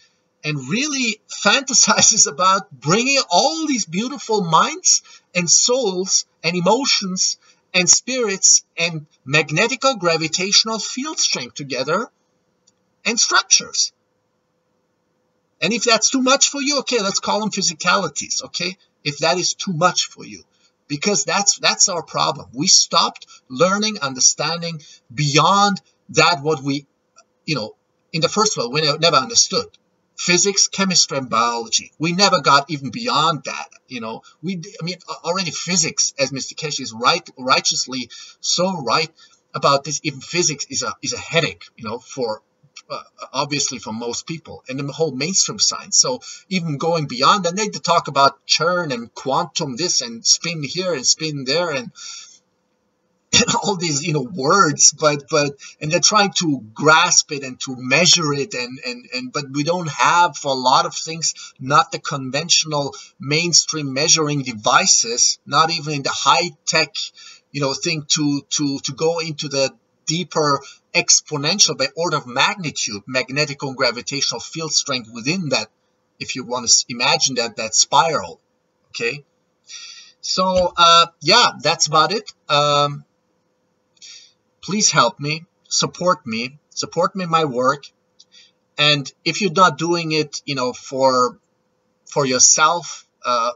and really fantasizes about bringing all these beautiful minds and souls and emotions and spirits and magnetical gravitational field strength together and structures. And if that's too much for you, okay, let's call them physicalities, okay? If that is too much for you. Because that's our problem. We stopped learning, understanding beyond that what we, you know, in the first world, we never understood. Physics, chemistry, and biology. We never got even beyond that, you know. I mean, already physics, as Mr. Kesh is righteously so right about this, even physics is a headache, you know, for obviously for most people, and the whole mainstream science. So even going beyond, and they talk about Chern and quantum this and spin here and spin there and all these, you know, words, but and they're trying to grasp it and to measure it, and but we don't have, for a lot of things, not the conventional mainstream measuring devices, not even in the high tech, you know, thing to go into the deeper exponential by order of magnitude magnetical gravitational field strength within that, if you want to imagine that spiral. Okay, so yeah, that's about it. Please help me, support me in my work. And if you're not doing it, you know, for yourself,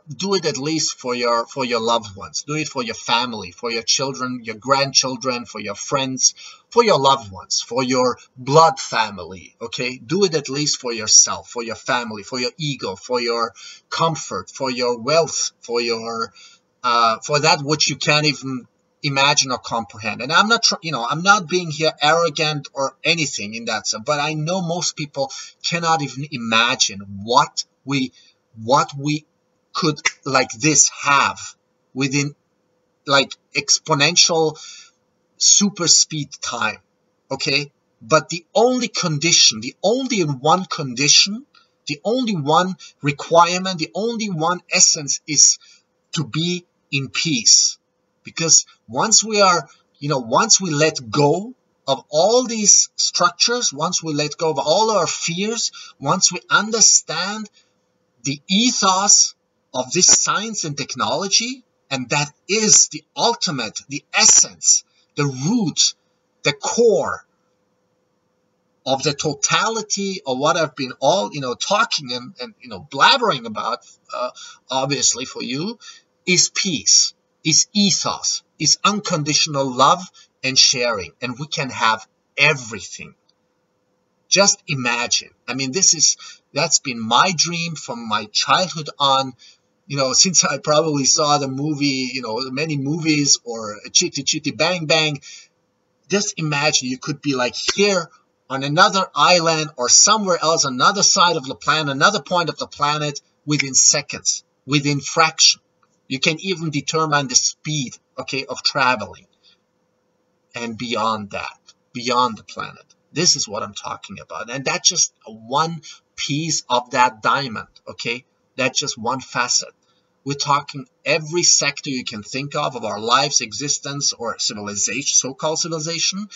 do it at least for your loved ones. Do it for your family, for your children, your grandchildren, for your friends, for your loved ones, for your blood family. Okay, do it at least for yourself, for your family, for your ego, for your comfort, for your wealth, for your for that which you can't even imagine or comprehend. And I'm not, you know, I'm not being here arrogant or anything in that sense, but I know most people cannot even imagine what we could like this have within like exponential super speed time. Okay, but the only condition, the only one condition, the only one requirement, the only one essence is to be in peace. Because once we are, you know, once we let go of all these structures, once we let go of all our fears, once we understand the ethos of this science and technology, and that is the ultimate, the essence, the root, the core of the totality of what I've been all, you know, talking and you know, blabbering about, obviously for you, is peace, is ethos, is unconditional love and sharing, and we can have everything. Just imagine. I mean, that's been my dream from my childhood on, you know, since I probably saw the movie, you know, many movies or Chitty Chitty Bang Bang. Just imagine you could be like here on another island or somewhere else, another side of the planet, another point of the planet within seconds, within fraction. You can even determine the speed, okay, of traveling. And beyond that, beyond the planet. This is what I'm talking about. And that's just one piece of that diamond, okay? That's just one facet. We're talking every sector you can think of our lives, existence, or civilization, so-called civilization.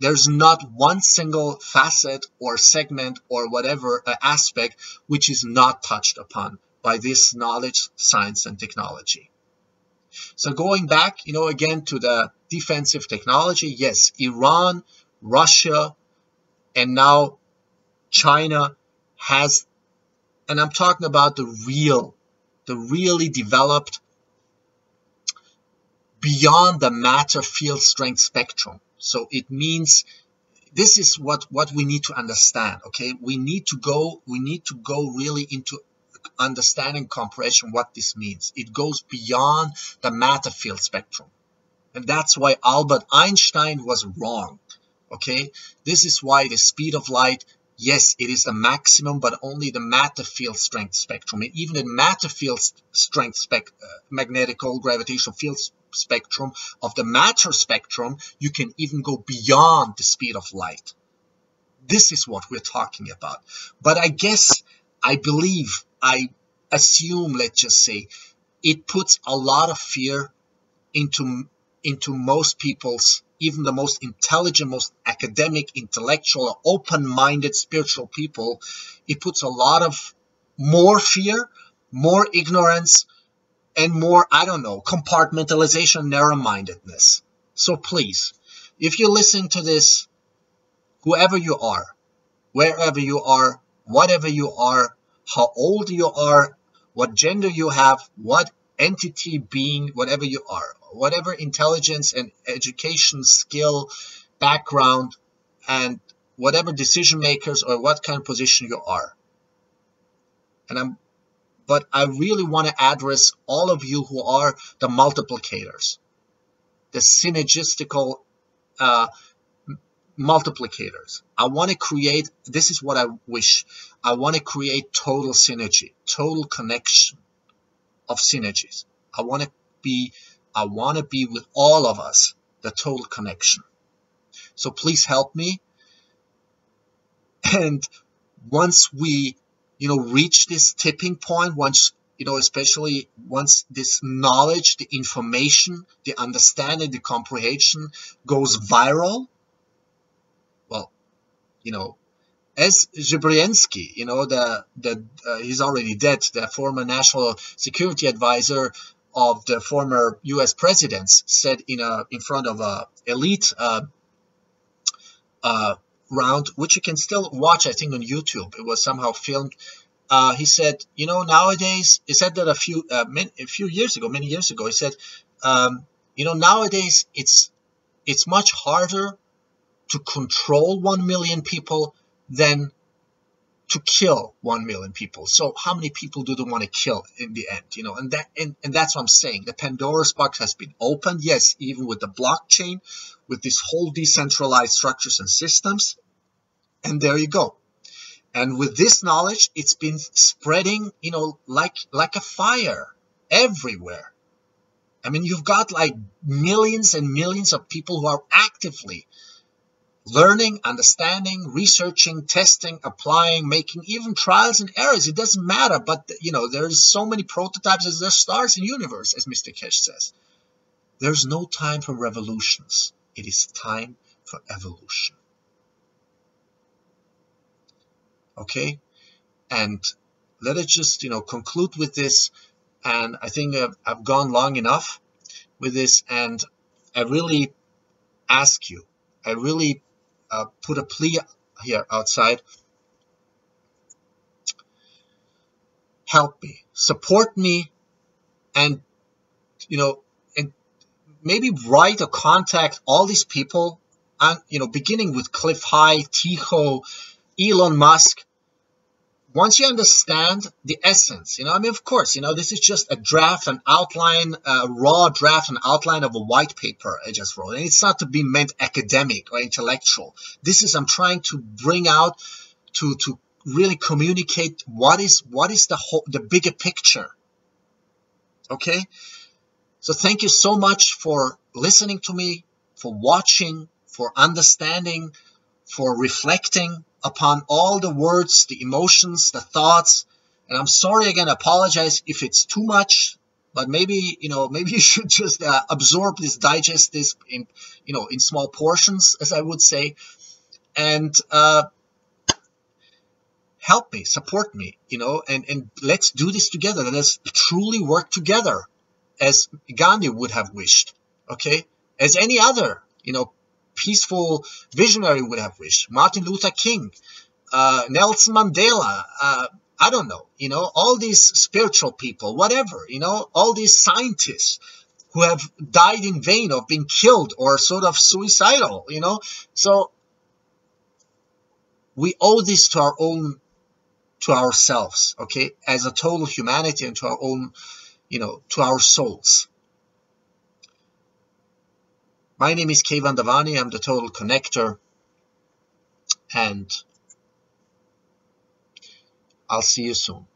There's not one single facet or segment or whatever aspect which is not touched upon by this knowledge, science, and technology. So going back, you know, again to the defensive technology, yes, Iran, Russia, and now China has, and I'm talking about the really developed beyond the matter field strength spectrum. So it means this is what we need to understand, okay? We need to go really into understanding, comprehension what this means. It goes beyond the matter field spectrum. And that's why Albert Einstein was wrong. Okay? This is why the speed of light, yes, it is the maximum, but only the matter field strength spectrum. And even the matter field strength magnetical gravitational field spectrum of the matter spectrum, you can even go beyond the speed of light. This is what we're talking about. But I believe, I assume, let's just say, it puts a lot of fear into most people's, even the most intelligent, most academic, intellectual, open-minded, spiritual people. It puts a lot of more fear, more ignorance, and more, I don't know, compartmentalization, narrow-mindedness. So please, if you listen to this, whoever you are, wherever you are, whatever you are, how old you are, what gender you have, what entity, being, whatever you are, whatever intelligence and education, skill, background, and whatever decision makers or what kind of position you are. But I really want to address all of you who are the multiplicators, the synergistical multiplicators. I want to create, this is what I wish, I want to create total synergy, total connection of synergies. I want to be with all of us, the total connection. So please help me. And once we, reach this tipping point, once, especially once this knowledge, the information, the understanding, the comprehension goes viral, well, as Zhirinovsky, he's already dead, the former national security advisor of the former U.S. presidents, said in front of a elite round, which you can still watch, I think, on YouTube. It was somehow filmed. He said, nowadays, he said that many years ago, he said, nowadays it's much harder to control 1 million people than to kill 1 million people. So how many people do they want to kill in the end? And that's what I'm saying. The Pandora's box has been opened. Yes, even with the blockchain, with this whole decentralized structures and systems. And there you go. And with this knowledge, it's been spreading, like a fire everywhere. I mean, you've got like millions and millions of people who are actively learning, understanding, researching, testing, applying, making even trials and errors. It doesn't matter, but there's so many prototypes as there's stars in the universe, as Mr. Kesh says. There's no time for revolutions. It is time for evolution. Okay? And let us just, conclude with this. And I think I've gone long enough with this. And I really ask you, I really put a plea here outside. Help me, support me, and and maybe write or contact all these people, beginning with Cliff High, Tycho, Elon Musk. Once you understand the essence, of course, this is just a draft, an outline, a raw draft, an outline of a white paper I just wrote. And it's not to be meant academic or intellectual. I'm trying to bring out, to really communicate what is the bigger picture. Okay? So thank you so much for listening to me, for watching, for understanding, for reflecting upon all the words, the emotions, the thoughts. And I'm sorry again, apologize if it's too much, but maybe you should just absorb this, digest this in small portions, as I would say, and help me, support me, and let's do this together. Let us truly work together, as Gandhi would have wished, okay, as any other, peaceful visionary would have wished. Martin Luther King, Nelson Mandela, I don't know, all these spiritual people, whatever, all these scientists who have died in vain or been killed or sort of suicidal, So we owe this to our own to ourselves, okay, as a total humanity, and to our own, to our souls. My name is Keyvan Davani. I'm the Total Connector, and I'll see you soon.